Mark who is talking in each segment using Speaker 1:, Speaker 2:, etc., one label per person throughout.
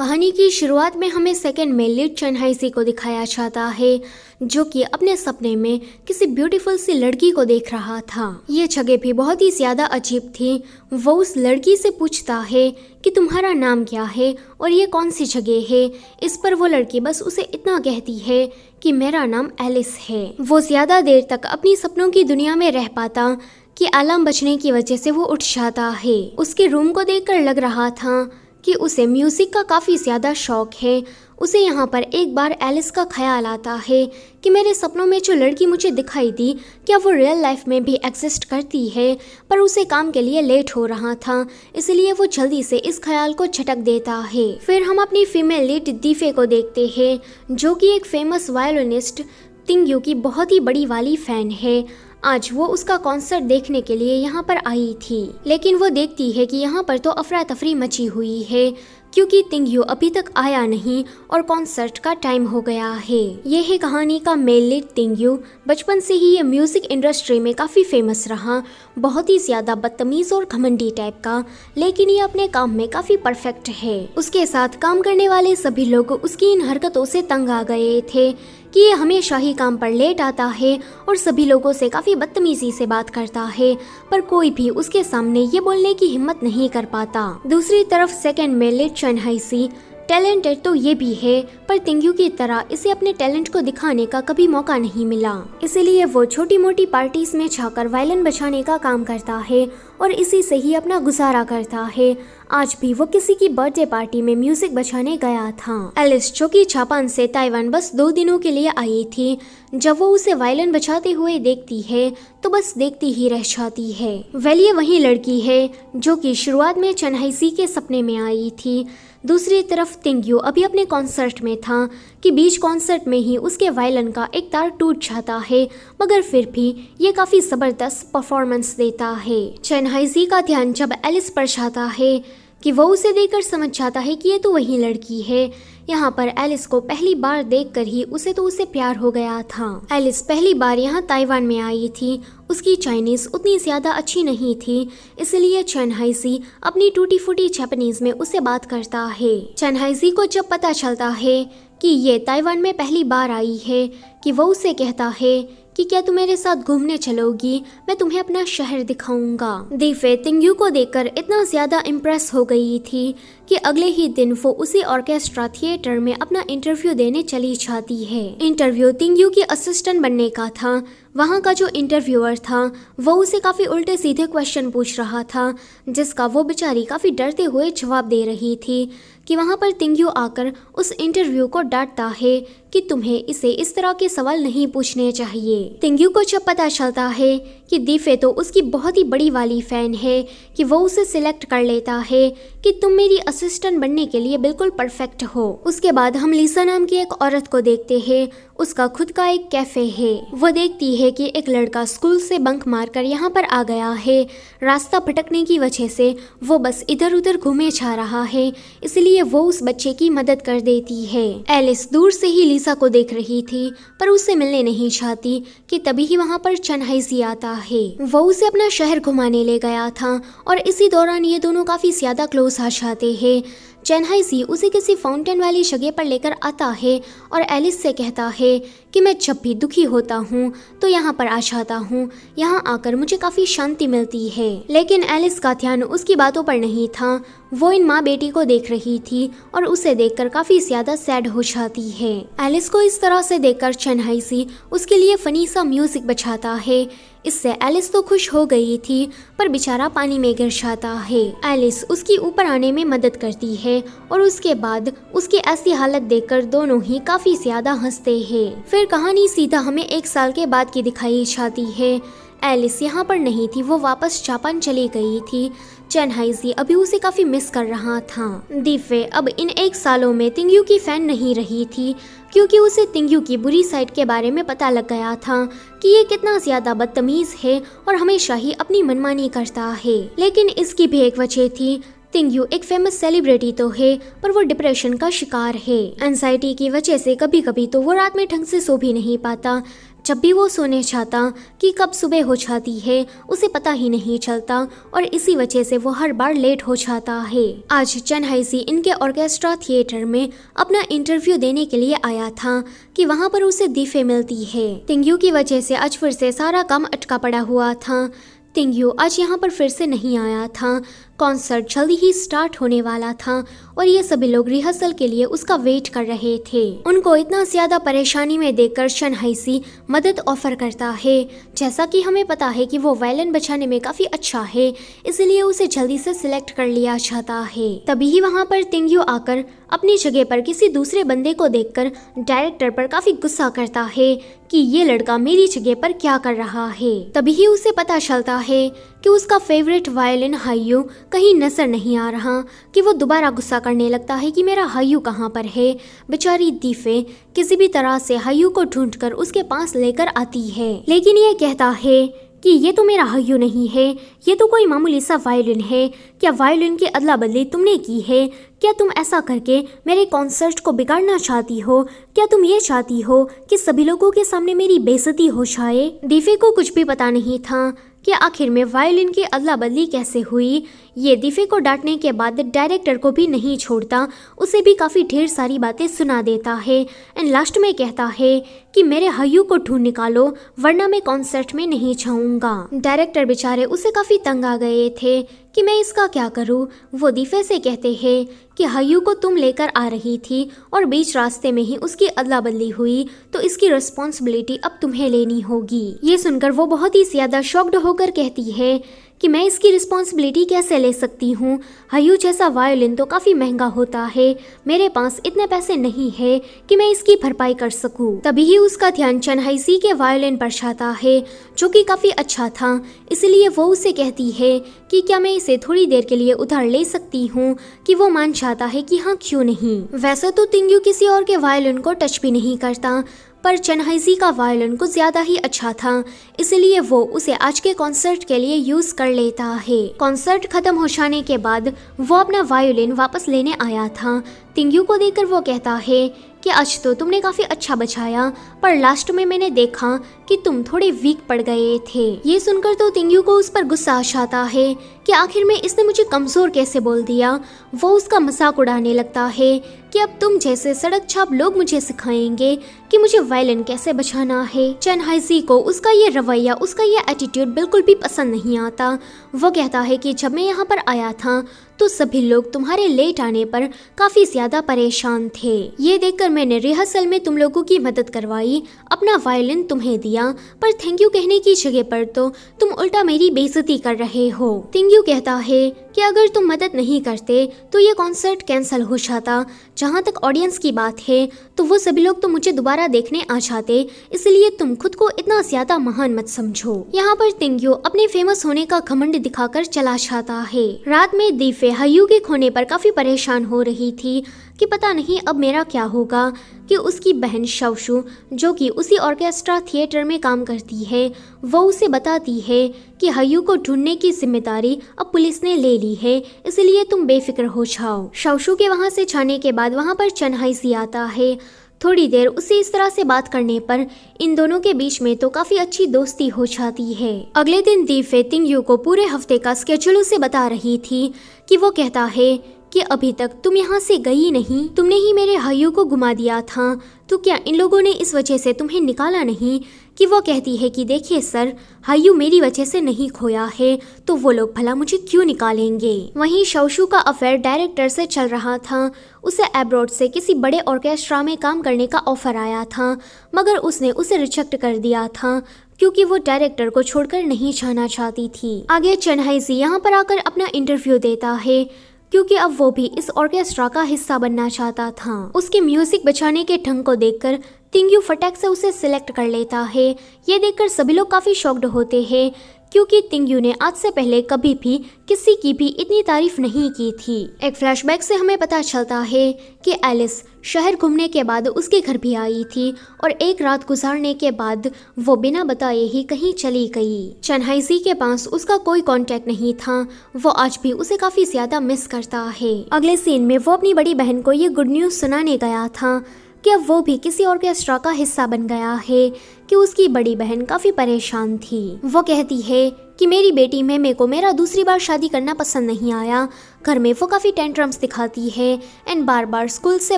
Speaker 1: कहानी की शुरुआत में हमें सेकंड में लीड चनहाइसी को दिखाया जाता है, जो कि अपने सपने में किसी ब्यूटीफुल सी लड़की को देख रहा था। ये जगह भी बहुत ही ज्यादा अजीब थी। वो उस लड़की से पूछता है कि तुम्हारा नाम क्या है और ये कौन सी जगह है। इस पर वो लड़की बस उसे इतना कहती है कि मेरा नाम एलिस है। वो ज्यादा देर तक अपनी सपनों की दुनिया में रह पाता कि अलार्म बजने की वजह से वो उठ जाता है। उसके रूम को देखकर लग रहा था कि उसे म्यूजिक का काफ़ी ज़्यादा शौक है। उसे यहाँ पर एक बार एलिस का ख्याल आता है कि मेरे सपनों में जो लड़की मुझे दिखाई दी, क्या वो रियल लाइफ में भी एग्जिस्ट करती है। पर उसे काम के लिए लेट हो रहा था, इसलिए वो जल्दी से इस ख्याल को झटक देता है। फिर हम अपनी फीमेल लीड दीफे को देखते हैं, जो कि एक फेमस वायोलिनिस्ट तिंगयू की बहुत ही बड़ी वाली फ़ैन है। आज वो उसका कॉन्सर्ट देखने के लिए यहाँ पर आई थी, लेकिन वो देखती है कि यहाँ पर तो अफरा तफरी मची हुई है, क्योंकि तिंगयू अभी तक आया नहीं और कॉन्सर्ट का टाइम हो गया है। ये है कहानी का मेल लीड तिंगयू। बचपन से ही ये म्यूजिक इंडस्ट्री में काफ़ी फेमस रहा, बहुत ही ज़्यादा बदतमीज़ और घमंडी टाइप का, लेकिन ये अपने काम में काफ़ी परफेक्ट है। उसके साथ काम करने वाले सभी लोग उसकी इन हरकतों से तंग आ गए थे कि ये हमेशा ही काम पर लेट आता है और सभी लोगों से काफ़ी बदतमीजी से बात करता है, पर कोई भी उसके सामने ये बोलने की हिम्मत नहीं कर पाता। दूसरी तरफ सेकंड में लीड चनहाइसी टैलेंटेड तो ये भी है, पर तिंगयू की तरह इसे अपने टैलेंट को दिखाने का कभी मौका नहीं मिला, इसीलिए वो छोटी मोटी पार्टीज में जाकर वायलिन बजाने का काम करता है और इसी से ही अपना गुजारा करता है। आज भी वो किसी की बर्थडे पार्टी में म्यूजिक बजाने गया था। एलिस, जो कि जापान से ताइवान बस 2 दिनों के लिए आई थी, जब वो उसे वायलिन बजाते हुए देखती है तो बस देखती ही रह जाती है। वेल, ये वही लड़की है जो कि शुरुआत में चनहाइसी के सपने में आई थी। दूसरी तरफ तिंगयू अभी अपने कॉन्सर्ट में था कि बीच कॉन्सर्ट में ही उसके वायलिन का एक तार टूट जाता है, मगर फिर भी ये काफ़ी ज़बरदस्त परफॉर्मेंस देता है। चनहाइसी का ध्यान जब एलिस पर जाता है कि वो उसे देखकर समझ जाता है कि ये तो वही लड़की है। यहाँ पर एलिस को पहली बार देखकर ही उसे प्यार हो गया था। एलिस पहली बार यहाँ ताइवान में आई थी। उसकी चाइनीज़ उतनी ज़्यादा अच्छी नहीं थी, इसलिए चनहाइसी अपनी टूटी फूटी जापानीज़ में उससे बात करता है। चनहाइसी को जब पता चलता है कि ये ताइवान में पहली बार आई है, कि वो उसे कहता है कि क्या तुम मेरे साथ घूमने चलोगी, मैं तुम्हें अपना शहर दिखाऊंगा। दीफे तिंगयू को देखकर इतना ज्यादा इम्प्रेस हो गई थी कि अगले ही दिन वो उसी ऑर्केस्ट्रा थिएटर में अपना इंटरव्यू देने चली जाती है। इंटरव्यू तिंगयू की असिस्टेंट बनने का था। वहाँ का जो इंटरव्यूअर था वो उसे काफ़ी उल्टे सीधे क्वेश्चन पूछ रहा था, जिसका वो बेचारी काफ़ी डरते हुए जवाब दे रही थी। कि वहाँ पर तिंगयू आकर उस इंटरव्यू को डांटता है कि तुम्हें इसे इस तरह के सवाल नहीं पूछने चाहिए। तिंगयू को जब पता चलता है कि दीफे तो उसकी बहुत ही बड़ी वाली फ़ैन है, कि वो उसे सिलेक्ट कर लेता है कि तुम मेरी असिस्टेंट बनने के लिए बिल्कुल परफेक्ट हो। उसके बाद हम लीसा नाम की एक औरत को देखते हैं। उसका खुद का एक कैफ़े है। वो देखती है कि एक लड़का स्कूल से बंक मारकर यहाँ पर आ गया है। रास्ता भटकने की वजह से वो बस इधर उधर घूमे जा रहा है, इसलिए वो उस बच्चे की मदद कर देती है। एलिस दूर से ही लीसा को देख रही थी, पर उससे मिलने नहीं चाहती कि तभी ही वहाँ पर चनहाइसी आता है। वो उसे अपना शहर घुमाने ले गया था और इसी दौरान ये दोनों काफ़ी ज़्यादा क्लोज आ जाते हैं। चनहाइसी उसे किसी फाउंटेन वाली जगह पर लेकर आता है और एलिस से कहता है कि मैं जब भी दुखी होता हूँ तो यहाँ पर आ जाता हूँ, यहाँ आकर मुझे काफ़ी शांति मिलती है। लेकिन एलिस का ध्यान उसकी बातों पर नहीं था। वो इन माँ बेटी को देख रही थी और उसे देखकर काफ़ी ज़्यादा सैड हो जाती है। एलिस को इस तरह से देखकर चनहाइसी उसके लिए फनी सा म्यूजिक बजाता है। इससे एलिस तो खुश हो गई थी, पर बेचारा पानी में गिर जाता है। एलिस उसकी ऊपर आने में मदद करती है और उसके बाद उसकी ऐसी हालत देखकर दोनों ही काफ़ी ज़्यादा हंसते हैं। फिर कहानी सीधा हमें 1 साल के बाद की दिखाई जाती है। एलिस यहाँ पर नहीं थी, वो वापस जापान चली गई थी। चनहाइसी अभी उसे काफ़ी मिस कर रहा था। दीफे अब इन 1 सालों में तिंगयू की फ़ैन नहीं रही थी, क्योंकि उसे तिंगयू की बुरी साइड के बारे में पता लग गया था कि ये कितना ज़्यादा बदतमीज़ है और हमेशा ही अपनी मनमानी करता है। लेकिन इसकी भी एक वजह थी। तिंगयू एक फेमस सेलिब्रिटी तो है, पर वो डिप्रेशन का शिकार है। एंजाइटी की वजह से कभी कभी तो वो रात में ढंग से सो भी नहीं पाता। जब भी वो सोने जाता कि कब सुबह हो जाती है उसे पता ही नहीं चलता और इसी वजह से वो हर बार लेट हो जाता है। आज चन हाइसी इनके ऑर्केस्ट्रा थिएटर में अपना इंटरव्यू देने के लिए आया था कि वहाँ पर उसे दीफे मिलती है। तिंग्यू की वजह से आज फिर से सारा काम अटका पड़ा हुआ था। तिंग्यू आज यहाँ पर फिर से नहीं आया था। कॉन्सर्ट जल्दी ही स्टार्ट होने वाला था और ये सभी लोग रिहर्सल के लिए उसका वेट कर रहे थे। उनको इतना ज्यादा परेशानी में देखकर शन हाइसी मदद ऑफर करता है। जैसा कि हमें पता है कि वो वायलिन बजाने में काफी अच्छा है, इसलिए उसे जल्दी से सिलेक्ट कर लिया जाता है। तभी ही वहाँ पर तिंग्यू आकर अपनी जगह पर किसी दूसरे बंदे को देखकर डायरेक्टर पर काफी गुस्सा करता है कि ये लड़का मेरी जगह पर क्या कर रहा है। तभी ही उसे पता चलता है कि उसका फेवरेट वायलिन हायू कहीं नजर नहीं आ रहा कि वो दोबारा गुस्सा करने लगता है कि मेरा हायू कहाँ पर है। बेचारी दीफे किसी भी तरह से हायू को ढूंढकर उसके पास लेकर आती है, लेकिन ये कहता है कि ये तो मेरा हायू नहीं है, ये तो कोई मामूली सा वायलिन है। क्या वायलिन की अदला बदली तुमने की है? क्या तुम ऐसा करके मेरे कॉन्सर्ट को बिगाड़ना चाहती हो? क्या तुम ये चाहती हो कि सभी लोगों के सामने मेरी बेइज्जती हो जाए? दीफे को कुछ भी पता नहीं था कि आखिर में वायलिन की अदला बदली कैसे हुई। ये दीफे को डांटने के बाद डायरेक्टर को भी नहीं छोड़ता, उसे भी काफ़ी ढेर सारी बातें सुना देता है एंड लास्ट में कहता है कि मेरे हायू को ढूंढ निकालो वरना मैं कॉन्सर्ट में नहीं जाऊंगा। डायरेक्टर बेचारे उसे काफ़ी तंग आ गए थे कि मैं इसका क्या करूं। वो दीफे से कहते हैं कि हायू को तुम लेकर आ रही थी और बीच रास्ते में ही उसकी अदला बदली हुई, तो इसकी रिस्पॉन्सिबिलिटी अब तुम्हें लेनी होगी। ये सुनकर वो बहुत ही ज़्यादा शॉक्ड होकर कहती है कि मैं इसकी रिस्पॉन्सिबिलिटी कैसे ले सकती हूँ। हायू जैसा वायोलिन तो काफ़ी महंगा होता है, मेरे पास इतने पैसे नहीं है कि मैं इसकी भरपाई कर सकूँ। तभी ही उसका ध्यान चन हाइसी के वायोलिन पर जाता है जो कि काफ़ी अच्छा था, इसलिए वो उसे कहती है कि क्या मैं इसे थोड़ी देर के लिए उधार ले सकती हूँ, कि वो मान जाता है कि हाँ क्यों नहीं। वैसे तो तिंग्यू किसी और के वायोलिन को टच भी नहीं करता, पर चन हाइसी का वायलिन कुछ ज़्यादा ही अच्छा था, इसलिए वो उसे आज के कॉन्सर्ट के लिए यूज़ कर लेता है। कॉन्सर्ट खत्म हो जाने के बाद वो अपना वायलिन वापस लेने आया था। तिंग्यू को देखकर वो कहता है कि आज तो तुमने काफ़ी अच्छा बजाया, पर लास्ट में मैंने देखा कि तुम थोड़े वीक पड़ गए थे। ये सुनकर तो तिंग्यू को उस पर गुस्सा आ जाता है कि आखिर में इसने मुझे कमज़ोर कैसे बोल दिया। वो उसका मजाक उड़ाने लगता है कि अब तुम जैसे सड़क छाप लोग मुझे सिखाएंगे कि मुझे वायलिन कैसे बजाना है। चन हाइसी को उसका ये रवैया, उसका ये एटीट्यूड बिल्कुल भी पसंद नहीं आता। वो कहता है कि जब मैं यहाँ पर आया था तो सभी लोग तुम्हारे लेट आने पर काफ़ी ज़्यादा परेशान थे। ये देखकर मैंने रिहर्सल में तुम लोगों की मदद करवाई, अपना वायलिन तुम्हें दिया, पर थैंक यू कहने की जगह पर तो तुम उल्टा मेरी बेइज्जती कर रहे हो। तिंग्यू कहता है कि अगर तुम मदद नहीं करते तो ये कॉन्सर्ट कैंसिल हो जाता। जहाँ तक ऑडियंस की बात है तो वो सभी लोग तो मुझे दोबारा देखने आ जाते, इसलिए तुम खुद को इतना ज्यादा महान मत समझो। यहाँ पर तिंग्यू अपने फेमस होने का घमंड दिखाकर चला जाता है। रात में दीफे हायू के खोने पर काफी परेशान हो रही थी कि पता नहीं अब मेरा क्या होगा, कि उसकी बहन शवशु जो कि उसी ऑर्केस्ट्रा थिएटर में काम करती है, वो उसे बताती है कि हायू को ढूंढने की जिम्मेदारी अब पुलिस ने ले ली है, इसलिए तुम बेफिक्र हो जाओ। शवशु के वहाँ से जाने के बाद वहाँ पर चन हाइसी आता है। थोड़ी देर उसे इस तरह से बात करने पर इन दोनों के बीच में तो काफी अच्छी दोस्ती हो जाती है। अगले दिन दीफे तिंग्यू को पूरे हफ्ते का स्केड्यूल उसे बता रही थी कि वो कहता है कि अभी तक तुम यहाँ से गई नहीं, तुमने ही मेरे हायू को घुमा दिया था, तो क्या इन लोगों ने इस वजह से तुम्हें निकाला नहीं? कि वो कहती है कि देखिए सर, हायू मेरी वजह से नहीं खोया है, तो वो लोग भला मुझे क्यों निकालेंगे। वहीं शवशु का अफेयर डायरेक्टर से चल रहा था। उसे एब्रॉड से किसी बड़े ऑर्केस्ट्रा में काम करने का ऑफर आया था, मगर उसने उसे रिजेक्ट कर दिया था क्योंकि वो डायरेक्टर को छोड़कर नहीं जाना चाहती थी। आगे चन हाइसी यहाँ पर आकर अपना इंटरव्यू देता है क्योंकि अब वो भी इस ऑर्केस्ट्रा का हिस्सा बनना चाहता था। उसके म्यूजिक बजाने के ढंग को देखकर तिंग्यू फटाक से उसे सिलेक्ट कर लेता है। ये देखकर सभी लोग काफी शॉक्ड होते हैं क्योंकि तिंग्यू ने आज से पहले कभी भी किसी की भी इतनी तारीफ नहीं की थी। एक फ्लैशबैक से हमें पता चलता है कि एलिस शहर घूमने के बाद उसके घर भी आई थी और एक रात गुजारने के बाद वो बिना बताए ही कहीं चली गई। चन हाइसी के पास उसका कोई कांटेक्ट नहीं था। वो आज भी उसे काफी ज्यादा मिस करता है। अगले सीन में वो अपनी बड़ी बहन को ये गुड न्यूज सुनाने गया था कि अब वो भी किसी ऑर्केस्ट्रा का हिस्सा बन गया है, कि उसकी बड़ी बहन काफी परेशान थी। वो कहती है कि मेरी बेटी में मेरे को मेरा दूसरी बार शादी करना पसंद नहीं आया। घर में वो काफी टेंट्रम्स दिखाती है एंड बार बार स्कूल से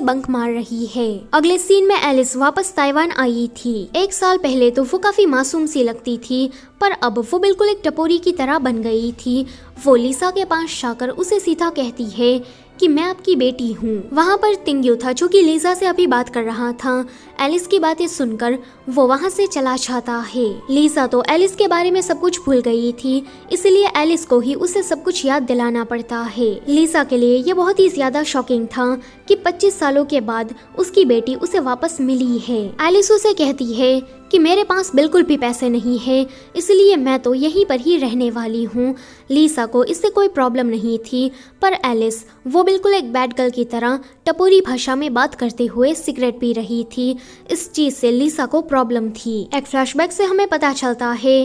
Speaker 1: बंक मार रही है। अगले सीन में एलिस वापस ताइवान आई थी। 1 साल पहले तो वो काफी मासूम सी लगती थी, पर अब वो बिल्कुल एक टपोरी की तरह बन गई थी। वो लिसा के पास जाकर उसे सीधा कहती है कि मैं आपकी बेटी हूँ। वहाँ पर तिंग्यू था जो कि लिसा से अभी बात कर रहा था। एलिस की बातें सुनकर वो वहाँ से चला जाता है। लिसा तो एलिस के बारे में सब कुछ भूल गई थी, इसलिए एलिस को ही उसे सब कुछ याद दिलाना पड़ता है। लिसा के लिए ये बहुत ही ज्यादा शॉकिंग था कि 25 सालों के बाद उसकी बेटी उसे वापस मिली है। एलिस उसे कहती है कि मेरे पास बिल्कुल भी पैसे नहीं है, इसलिए मैं तो यहीं पर ही रहने वाली हूँ। लिसा को इससे कोई प्रॉब्लम नहीं थी, पर एलिस वो बिल्कुल एक बैड गर्ल की तरह टपोरी भाषा में बात करते हुए सिगरेट पी रही थी। इस चीज से लिसा को प्रॉब्लम थी। एक फ्लैशबैक से हमें पता चलता है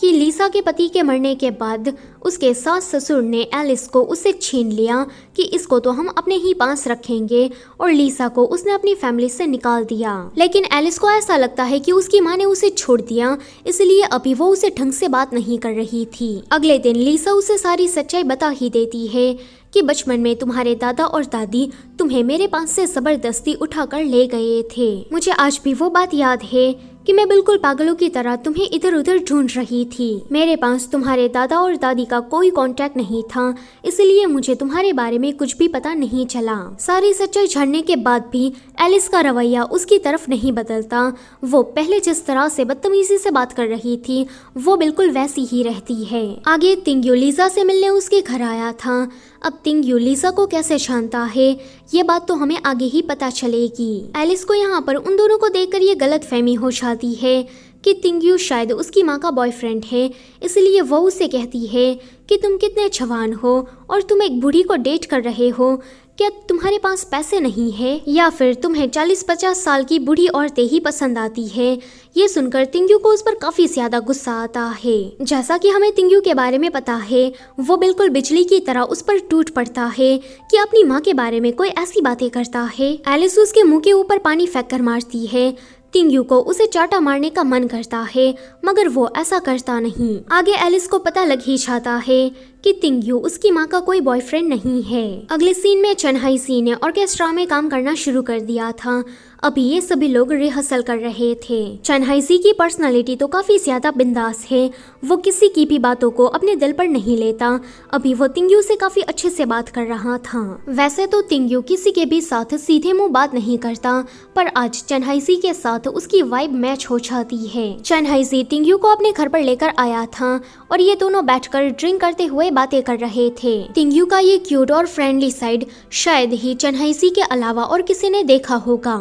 Speaker 1: कि लिसा के पति के मरने के बाद उसके सास ससुर ने एलिस को उससे छीन लिया कि इसको तो हम अपने ही पास रखेंगे, और लिसा को उसने अपनी फैमिली से निकाल दिया। लेकिन एलिस को ऐसा लगता है कि उसकी माँ ने उसे छोड़ दिया, इसलिए अभी वो उसे ढंग से बात नहीं कर रही थी। अगले दिन लिसा उसे सारी सच्चाई बता ही देती है कि बचपन में तुम्हारे दादा और दादी तुम्हें मेरे पास से जबरदस्ती उठाकर ले गए थे। मुझे आज भी वो बात याद है कि मैं बिल्कुल पागलों की तरह तुम्हें इधर उधर ढूंढ रही थी। मेरे पास तुम्हारे दादा और दादी का कोई कांटेक्ट नहीं था, इसलिए मुझे तुम्हारे बारे में कुछ भी पता नहीं चला। सारी सच्चाई जानने के बाद भी एलिस का रवैया उसकी तरफ नहीं बदलता। वो पहले जिस तरह से बदतमीजी से बात कर रही थी वो बिल्कुल वैसी ही रहती है। आगे तिंग्यू लिसा से मिलने उसके घर आया था। अब तिंग्यू लिसा को कैसे जानता है ये बात तो हमें आगे ही पता चलेगी। एलिस को यहाँ पर उन दोनों को देखकर ये गलतफहमी हो जाती है कि तिंग्यू शायद उसकी माँ का बॉयफ्रेंड है, इसलिए वो उसे कहती है कि तुम कितने जवान हो और तुम एक बूढ़ी को डेट कर रहे हो, क्या तुम्हारे पास पैसे नहीं है या फिर तुम्हें 40-50 साल की बूढ़ी औरतें ही पसंद आती है। ये सुनकर तिंग्यू को उस पर काफी ज्यादा गुस्सा आता है। जैसा कि हमें तिंग्यू के बारे में पता है, वो बिल्कुल बिजली की तरह उस पर टूट पड़ता है कि अपनी माँ के बारे में कोई ऐसी बातें करता है। एलिस उसके मुंह के ऊपर पानी फेंक कर मारती है। तिंग्यू को उसे चाटा मारने का मन करता है, मगर वो ऐसा करता नहीं। आगे एलिस को पता लग ही जाता है कि तिंग्यू उसकी माँ का कोई बॉयफ्रेंड नहीं है। अगले सीन में चनहाई सी ने ऑर्केस्ट्रा में काम करना शुरू कर दिया था। अभी ये सभी लोग रिहर्सल कर रहे थे। चनहाई सी की पर्सनालिटी तो काफी ज्यादा बिंदास है, वो किसी की भी बातों को अपने दिल पर नहीं लेता। अभी वो तिंग्यू से काफी अच्छे से बात कर रहा था। वैसे तो तिंग्यू किसी के भी साथ सीधे मुंह बात नहीं करता, पर आज चनहाई सी के साथ उसकी वाइब मैच हो जाती है। चनहाई सी तिंग्यू को अपने घर पर लेकर आया था और ये दोनों बैठकर ड्रिंक करते हुए बातें कर रहे थे। तिंग्यू का ये क्यूट और फ्रेंडली साइड शायद ही चनहाई सी के अलावा और किसी ने देखा होगा।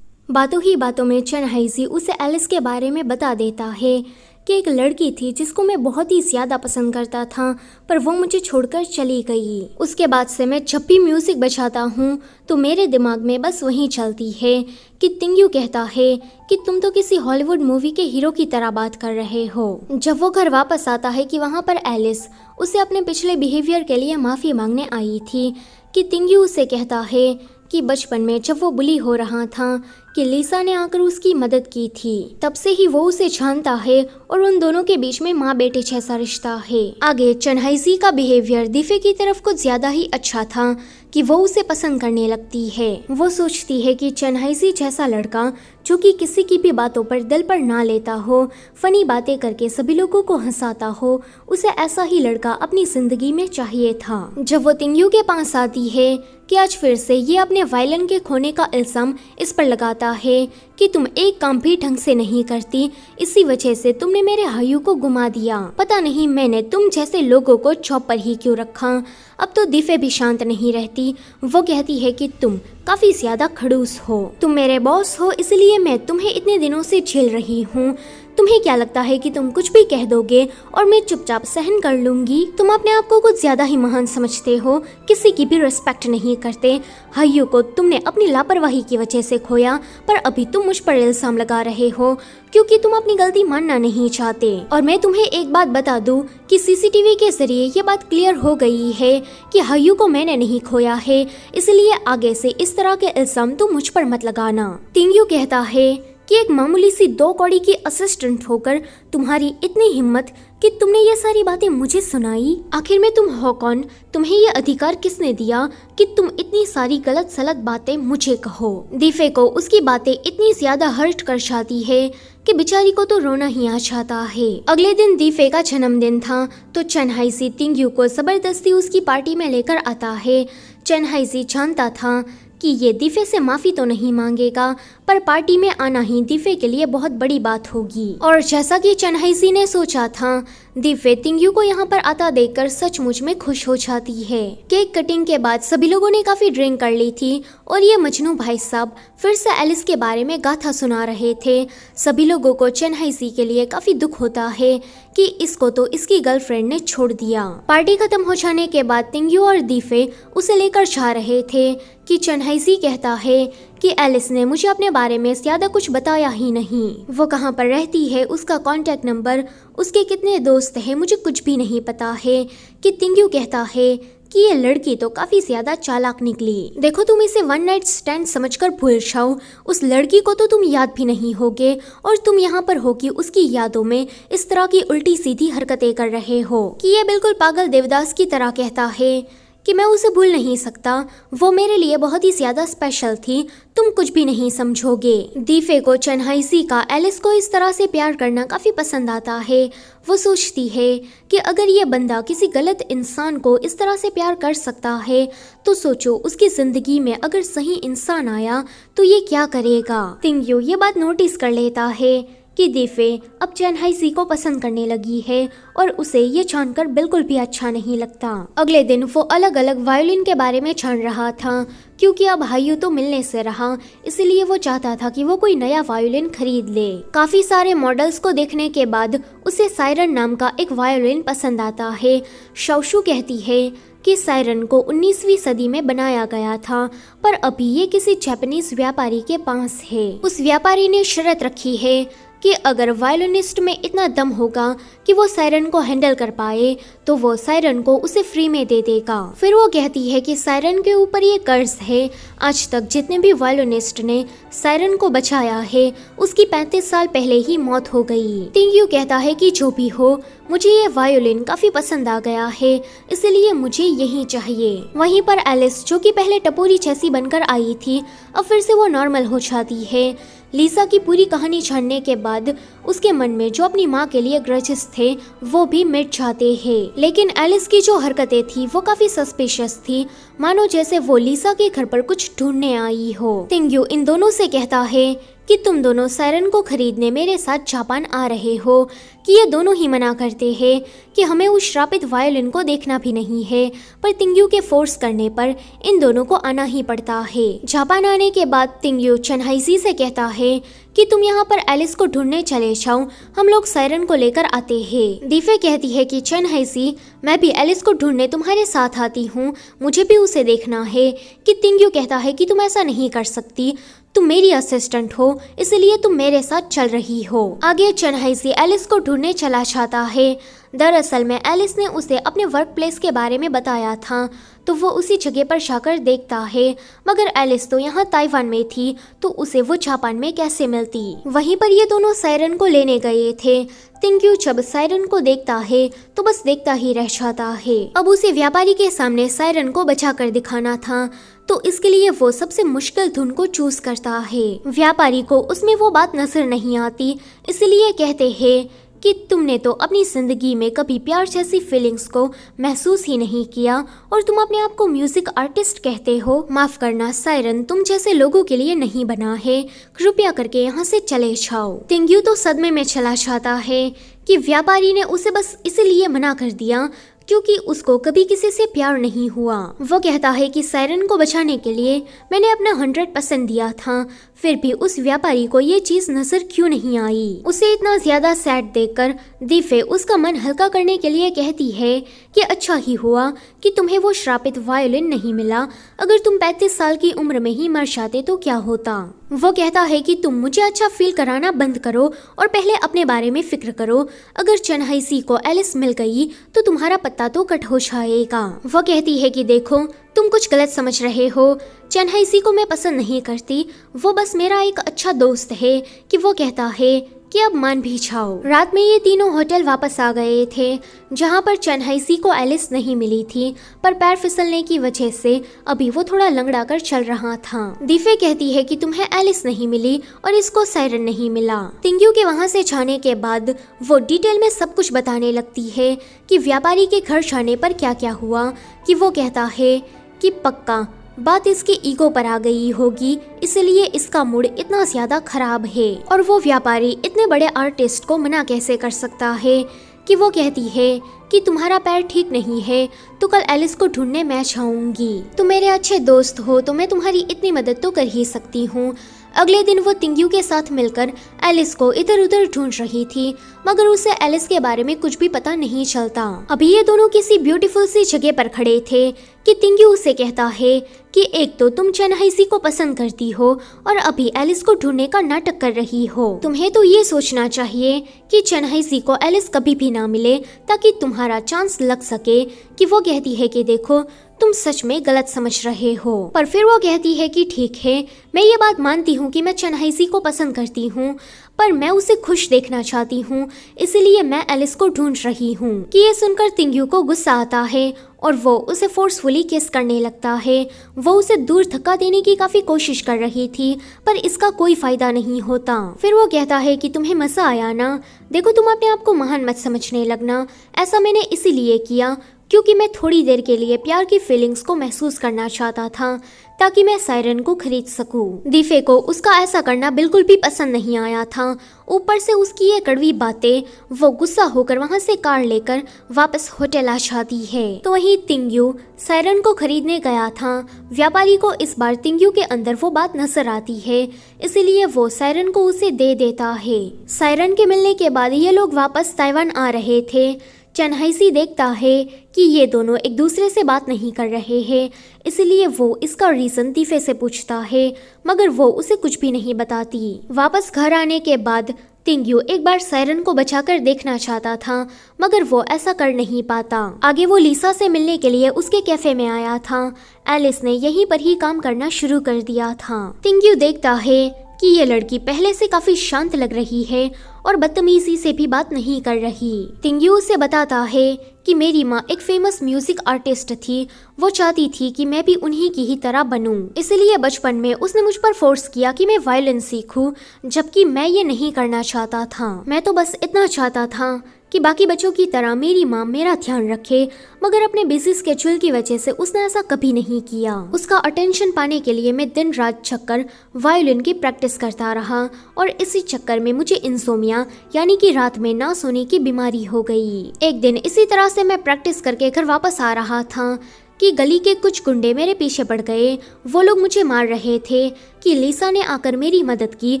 Speaker 1: बातों ही बातों में चनहाई सी उसे एलिस के बारे में बता देता है कि एक लड़की थी जिसको मैं बहुत ही ज्यादा पसंद करता था, पर वो मुझे छोड़कर चली गई। उसके बाद से मैं जब भी म्यूजिक बजाता हूँ तो मेरे दिमाग में बस वही चलती है कि तिंग्यू कहता है कि तुम तो किसी हॉलीवुड मूवी के हीरो की तरह बात कर रहे हो। जब वो घर वापस आता है कि वहाँ पर एलिस उसे अपने पिछले बिहेवियर के लिए माफी मांगने आई थी, कि तिंग्यू उसे कहता है कि बचपन में जब वो बुली हो रहा था कि लिसा ने आकर उसकी मदद की थी, तब से ही वो उसे जानता है और उन दोनों के बीच में माँ बेटे जैसा रिश्ता है। आगे चनहाई सी का बिहेवियर दीफे की तरफ कुछ ज्यादा ही अच्छा था कि वो उसे पसंद करने लगती है। वो सोचती है कि चनहाई सी जैसा लड़का जो कि किसी की भी बातों पर दिल पर ना लेता हो, फनी बातें करके सभी लोगों को हंसाता हो, उसे ऐसा ही लड़का अपनी जिंदगी में चाहिए था। जब वो तिंग्यू के पास आती है कि आज फिर से ये अपने वायलिन के खोने का इल्जाम इस पर लगाता है कि तुम एक काम भी ढंग से नहीं करती, इसी वजह से तुमने मेरे हायू को गुमा दिया। पता नहीं मैंने तुम जैसे लोगों को जॉब पर ही क्यों रखा। अब तो दीफे भी शांत नहीं रहती। वो कहती है कि तुम काफी ज्यादा खड़ूस हो, तुम मेरे बॉस हो, इसलिए मैं तुम्हें इतने दिनों से झेल रही हूँ। तुम्हें क्या लगता है कि तुम कुछ भी कह दोगे और मैं चुपचाप सहन कर लूंगी? तुम अपने आप को कुछ ज्यादा ही महान समझते हो, किसी की भी रिस्पेक्ट नहीं करते। हायू को तुमने अपनी लापरवाही की वजह से खोया, पर अभी तुम मुझ पर इल्जाम लगा रहे हो क्योंकि तुम अपनी गलती मानना नहीं चाहते। और मैं तुम्हें एक बात बता दूं कि सीसीटीवी के जरिए ये बात क्लियर हो गई है कि हायू को मैंने नहीं खोया है, इसलिए आगे से इस तरह के इल्जाम तुम मुझ पर मत लगाना। तिंग्यू कहता है कि एक मामूली सी 2 कौड़ी की असिस्टेंट होकर तुम्हारी इतनी हिम्मत कि तुमने ये सारी बातें मुझे सुनाई। आखिर में तुम हो कौन? तुम्हें ये अधिकार किसने दिया कि तुम इतनी सारी गलत सलत बातें मुझे कहो? दीफे को उसकी बातें इतनी ज्यादा हर्ट कर जाती है कि बेचारी को तो रोना ही आ जाता है। अगले दिन दीफे का जन्मदिन था तो चनहाइसी तिंग्यू को जबरदस्ती उसकी पार्टी में लेकर आता है। चनहाइसी जानता था कि ये दीफे से माफी तो नहीं मांगेगा, पर पार्टी में आना ही दीफे के लिए बहुत बड़ी बात होगी। और जैसा कि चनहाइसी ने सोचा था, दीफे तिंग्यू को यहाँ पर आता देखकर सचमुच में खुश हो जाती है। केक कटिंग के बाद सभी लोगों ने काफी ड्रिंक कर ली थी और ये मजनू भाई साहब फिर से एलिस के बारे में गाथा सुना रहे थे। सभी लोगों को चनहाइसी के लिए काफी दुख होता है कि इसको तो इसकी गर्लफ्रेंड ने छोड़ दिया। पार्टी खत्म हो जाने के बाद तिंग्यू और दीफे उसे लेकर जा रहे थे कि चनहाइसी कहता है कि एलिस ने मुझे अपने बारे में ज्यादा कुछ बताया ही नहीं। वो कहाँ पर रहती है, उसका कांटेक्ट नंबर, उसके कितने दोस्त हैं, मुझे कुछ भी नहीं पता है। कि तिंग्यू कहता है कि ये लड़की तो काफी ज्यादा चालाक निकली। देखो तुम इसे वन नाइट स्टैंड समझकर भूल जाओ, उस लड़की को तो तुम याद भी नहीं होगे और तुम यहाँ पर हो कि उसकी यादों में इस तरह की उल्टी सीधी हरकतें कर रहे हो। कि ये बिल्कुल पागल देवदास की तरह कहता है कि मैं उसे भूल नहीं सकता, वो मेरे लिए बहुत ही ज्यादा स्पेशल थी, तुम कुछ भी नहीं समझोगे। दीफे को चनहाइसी का एलिस को इस तरह से प्यार करना काफी पसंद आता है। वो सोचती है कि अगर ये बंदा किसी गलत इंसान को इस तरह से प्यार कर सकता है तो सोचो उसकी जिंदगी में अगर सही इंसान आया तो ये क्या करेगा। तिंग्यू ये बात नोटिस कर लेता है कि दीफे अब चनहाइसी को पसंद करने लगी है और उसे ये जानकर बिल्कुल भी अच्छा नहीं लगता। अगले दिन वो अलग अलग वायोलिन के बारे में जान रहा था क्योंकि अब हाइयू तो मिलने से रहा, इसलिए वो चाहता था कि वो कोई नया वायोलिन खरीद ले। काफी सारे मॉडल्स को देखने के बाद उसे सायरन नाम का एक वायोलिन पसंद आता है। शाओशू कहती है कि सायरन को 19वीं सदी में बनाया गया था, पर अभी ये किसी जापानीज व्यापारी के पास है। उस व्यापारी ने शर्त रखी है कि अगर वायोलिनिस्ट में इतना दम होगा कि वो सायरन को हैंडल कर पाए तो वो सायरन को उसे फ्री में दे देगा। फिर वो कहती है कि सायरन के ऊपर ये कर्ज है, आज तक जितने भी वायोलिनिस्ट ने सायरन को बचाया है उसकी 35 साल पहले ही मौत हो गई। तिंग्यू कहता है कि जो भी हो, मुझे ये वायोलिन काफी पसंद आ गया है, इसलिए मुझे यही चाहिए। वहीं पर एलिस, जो कि पहले टपोरी जैसी बनकर आई थी, अब फिर से वो नॉर्मल हो जाती है। लीसा की पूरी कहानी जानने के बाद उसके मन में जो अपनी माँ के लिए ग्रजेस थे वो भी मिट जाते हैं। लेकिन एलिस की जो हरकतें थी वो काफी सस्पिशियस थी, मानो जैसे वो लीसा के घर पर कुछ ढूंढने आई हो। तिंग्यू इन दोनों से कहता है कि तुम दोनों सायरन को खरीदने मेरे साथ जापान आ रहे हो। कि ये दोनों ही मना करते हैं कि हमें उस श्रापित वायोलिन को देखना भी नहीं है, पर तिंग्यू के फोर्स करने पर इन दोनों को आना ही पड़ता है। जापान आने के बाद तिंग्यू चनहाइसी से कहता है कि तुम यहाँ पर एलिस को ढूंढने चले जाओ, हम लोग सायरन को लेकर आते हैं। दीफे कहती है कि चनहाइसी, मैं भी एलिस को ढूंढने तुम्हारे साथ आती हूँ, मुझे भी उसे देखना है। कि तिंग्यू कहता है कि तुम ऐसा नहीं कर सकती, तुम मेरी असिस्टेंट हो, इसलिए तुम मेरे साथ चल रही हो। आगे चनहाइसी एलिस को ढूंढने चला जाता है। दरअसल में एलिस ने उसे अपने वर्क प्लेस के बारे में बताया था, तो वो उसी जगह पर जाकर देखता है, मगर एलिस तो यहाँ ताइवान में थी तो उसे वो जापान में कैसे मिलती। वहीं पर ये दोनों सायरन को लेने गए थे। तिंग्यू जब सायरन को देखता है तो बस देखता ही रह जाता है। अब उसे व्यापारी के सामने सायरन को बचा कर दिखाना था, तो इसके लिए वो सबसे मुश्किल धुन को चूज करता है। व्यापारी को उसमें वो बात नजर नहीं आती, इसलिए कहते हैं कि तुमने तो अपनी जिंदगी में कभी प्यार जैसी फीलिंग्स को महसूस ही नहीं किया और तुम अपने आप को म्यूजिक आर्टिस्ट कहते हो। माफ करना सायरन, तुम जैसे लोगों के लिए नहीं बना है, कृपया करके यहाँ से चले जाओ। तिंग्यू तो सदमे में चला जाता है कि व्यापारी ने उसे बस इसलिए मना कर दिया क्योंकि उसको कभी किसी से प्यार नहीं हुआ। वो कहता है कि सायरन को बचाने के लिए मैंने अपना 100% दिया था, फिर भी उस व्यापारी को ये चीज नजर क्यों नहीं आई। उसे इतना ज्यादा सैड देखकर दीफे उसका मन हल्का करने के लिए कहती है कि अच्छा ही हुआ कि तुम्हें वो श्रापित वायोलिन नहीं मिला, अगर तुम 35 साल की उम्र में ही मर जाते तो क्या होता। वो कहता है कि तुम मुझे अच्छा फील कराना बंद करो और पहले अपने बारे में फिक्र करो। अगर चन हाइसी को एलिस मिल गई तो तुम्हारा पत्ता तो कट हो जाएगा। वो कहती है कि देखो तुम कुछ गलत समझ रहे हो, चन हाइसी को मैं पसंद नहीं करती, वो बस मेरा एक अच्छा दोस्त है। कि वो कहता है कि अब मान भी जाओ। रात में ये तीनों होटल वापस आ गए थे जहाँ पर चन हाइसी को एलिस नहीं मिली थी, पर पैर फिसलने की वजह से अभी वो थोड़ा लंगड़ा कर चल रहा था। दीफे कहती है कि तुम्हें एलिस नहीं मिली और इसको सायरन नहीं मिला। तिंग्यू के वहाँ से जाने के बाद वो डिटेल में सब कुछ बताने लगती है कि व्यापारी के घर जाने पर क्या क्या हुआ। कि वो कहता है कि पक्का बात इसके ईगो पर आ गई होगी, इसलिए इसका मूड इतना ज्यादा खराब है और वो व्यापारी इतने बड़े आर्टिस्ट को मना कैसे कर सकता है। कि वो कहती है कि तुम्हारा पैर ठीक नहीं है तो कल एलिस को ढूंढने मैं जाऊंगी। तुम मेरे अच्छे दोस्त हो तो मैं तुम्हारी इतनी मदद तो कर ही सकती हूँ। अगले दिन वो तिंग्यू के साथ मिलकर एलिस को इधर उधर ढूंढ रही थी, मगर उसे एलिस के बारे में कुछ भी पता नहीं चलता। अभी ये दोनों किसी ब्यूटीफुल सी जगह पर खड़े थे कि तिंग्यू उसे कहता है कि एक तो तुम चन हाइसी को पसंद करती हो और अभी एलिस को ढूंढने का नाटक कर रही हो। तुम्हें तो ये सोचना चाहिए कि चन हाइसी को एलिस कभी भी ना मिले ताकि तुम्हारा चांस लग सके। कि वो कहती है कि देखो तुम सच में गलत समझ रहे हो। पर फिर वो कहती है कि ठीक है, मैं ये बात मानती हूँ कि मैं चन हाइसी को पसंद करती हूँ, पर मैं उसे खुश देखना चाहती हूँ, इसलिए मैं एलिस को ढूंढ रही हूँ। कि ये सुनकर तिंग्यू को गुस्सा आता है और वो उसे फोर्सफुली किस करने लगता है। वो उसे दूर धक्का देने की काफी कोशिश कर रही थी, पर इसका कोई फायदा नहीं होता। फिर वो कहता है कि तुम्हें मजा आया ना, देखो तुम अपने आप को महान मत समझने लगना, ऐसा मैंने इसीलिए किया क्योंकि मैं थोड़ी देर के लिए प्यार की फीलिंग्स को महसूस करना चाहता था ताकि मैं सायरन को खरीद सकूं। दीफे को उसका ऐसा करना बिल्कुल भी पसंद नहीं आया था। ऊपर से उसकी ये कड़वी बातें, वो गुस्सा होकर वहां से कार लेकर वापस होटल आ जाती है। तो वहीं तिंग्यू सायरन को खरीदने गया था। व्यापारी को इस बार तिंग्यू के अंदर वो बात नजर आती है, इसलिए वो सायरन को उसे दे देता है। सायरन के मिलने के बाद ये लोग वापस ताइवान आ रहे थे। चन हाइसी देखता है कि ये दोनों एक दूसरे से बात नहीं कर रहे हैं, इसलिए वो इसका रीजन दीफे से पूछता है, मगर वो उसे कुछ भी नहीं बताती। वापस घर आने के बाद तिंग्यू एक बार सायरन को बचाकर देखना चाहता था, मगर वो ऐसा कर नहीं पाता। आगे वो लीसा से मिलने के लिए उसके कैफे में आया था। एलिस ने यहीं पर ही काम करना शुरू कर दिया था। तिंग्यू देखता है कि ये लड़की पहले से काफी शांत लग रही है और बदतमीजी से भी बात नहीं कर रही। तिंग्यू उसे बताता है कि मेरी माँ एक फेमस म्यूजिक आर्टिस्ट थी, वो चाहती थी कि मैं भी उन्हीं की ही तरह बनूं, इसलिए बचपन में उसने मुझ पर फोर्स किया कि मैं वायलिन सीखूं, जबकि मैं ये नहीं करना चाहता था। मैं तो बस इतना चाहता था कि बाकी बच्चों की तरह मेरी माँ मेरा ध्यान रखे, मगर अपने बिजी स्केड्यूल की वजह से उसने ऐसा कभी नहीं किया। उसका अटेंशन पाने के लिए मैं दिन रात चक्कर वायलिन की प्रैक्टिस करता रहा और इसी चक्कर में मुझे इंसोमिया यानी कि रात में ना सोने की बीमारी हो गई। एक दिन इसी तरह से मैं प्रैक्टिस करके घर वापस आ रहा था कि गली के कुछ गुंडे मेरे पीछे पड़ गए। वो लोग मुझे मार रहे थे कि लीसा ने आकर मेरी मदद की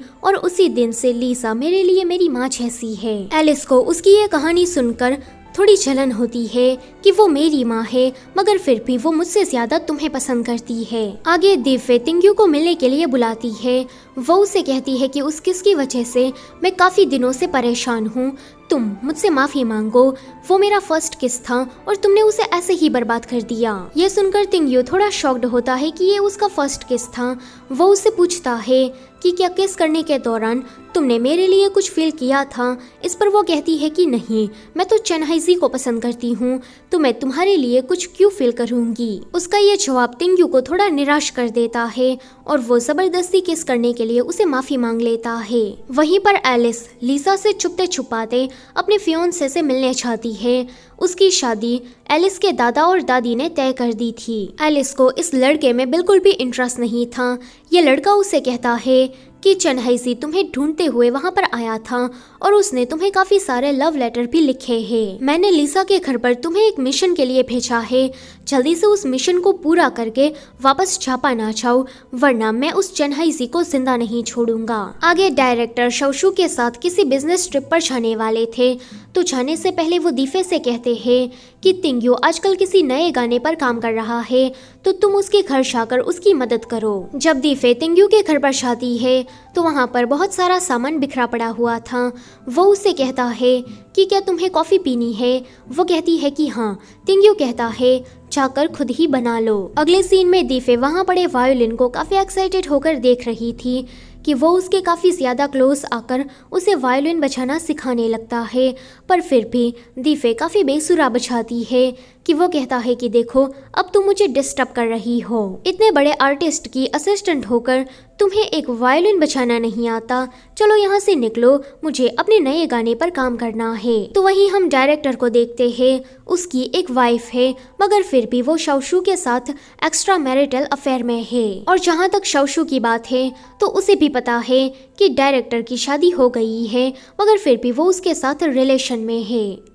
Speaker 1: और उसी दिन से लीसा मेरे लिए मेरी माँ जैसी है। एलिस को उसकी ये कहानी सुनकर थोड़ी जलन होती है कि वो मेरी माँ है, मगर फिर भी वो मुझसे ज्यादा तुम्हें पसंद करती है। आगे दीफे तिंग्यू को मिलने के लिए बुलाती है। वो उसे कहती है कि उस किस की वजह से मैं काफी दिनों से परेशान हूँ, तुम मुझसे माफी मांगो, वो मेरा फर्स्ट किस था और तुमने उसे ऐसे ही बर्बाद कर दिया। ये सुनकर तिंग्यू थोड़ा शॉक्ड होता है कि ये उसका फर्स्ट किस था। वो उससे पूछता है कि क्या किस करने के दौरान तुमने मेरे लिए कुछ फील किया था। इस पर वो कहती है कि नहीं, मैं तो चन हाइसी को पसंद करती हूँ, तो मैं तुम्हारे लिए कुछ क्यों फील करूँगी। उसका ये जवाब तिंग्यू को थोड़ा निराश कर देता है और वो जबरदस्ती किस करने के लिए उसे माफी मांग लेता है। वहीं पर एलिस लीसा से छुपते छुपाते अपने फियोंसे से मिलने चाहती है। उसकी शादी एलिस के दादा और दादी ने तय कर दी थी। एलिस को इस लड़के में बिल्कुल भी इंटरेस्ट नहीं था। ये लड़का उसे कहता है कि चन हाइसी तुम्हें ढूंढते हुए वहाँ पर आया था और उसने तुम्हें काफी सारे लव लेटर भी लिखे हैं। मैंने लीसा के घर पर तुम्हें एक मिशन के लिए भेजा है, जल्दी से उस मिशन को पूरा करके वापस छापा ना जाओ, वरना मैं उस चन हाइसी को जिंदा नहीं छोड़ूंगा। आगे डायरेक्टर शौशु के साथ किसी बिजनेस ट्रिप पर जाने वाले थे, तो जाने से पहले वो दीफे से कहते हैं कि तिंग्यू आजकल किसी नए गाने पर काम कर रहा है, तो तुम उसके घर जाकर उसकी मदद करो। जब दीफे तिंग्यू के घर पर जाती है तो वहाँ पर बहुत सारा सामान बिखरा पड़ा हुआ था। वो उससे कहता है कि क्या तुम्हें कॉफ़ी पीनी है? वो कहती है कि हाँ। तिंग्यू कहता है जाकर खुद ही बना लो। अगले सीन में दीफे वहाँ पड़े वायोलिन को काफ़ी एक्साइटेड होकर देख रही थी कि वो उसके काफ़ी ज़्यादा क्लोज आकर उसे वायोलिन बजाना सिखाने लगता है, पर फिर भी दीफे काफ़ी बेसुरा बजाती है कि वो कहता है कि देखो अब तुम मुझे डिस्टर्ब कर रही हो। इतने बड़े आर्टिस्ट की असिस्टेंट होकर तुम्हें एक वायोलिन बजाना नहीं आता, चलो यहाँ से निकलो, मुझे अपने नए गाने पर काम करना है। तो वहीं हम डायरेक्टर को देखते हैं, उसकी एक वाइफ है मगर फिर भी वो शाओशू के साथ एक्स्ट्रा मैरिटल अफेयर में है। और जहाँ तक शाओशू की बात है तो उसे भी पता है कि डायरेक्टर की शादी हो गई है, मगर फिर भी वो उसके साथ रिलेशन में है।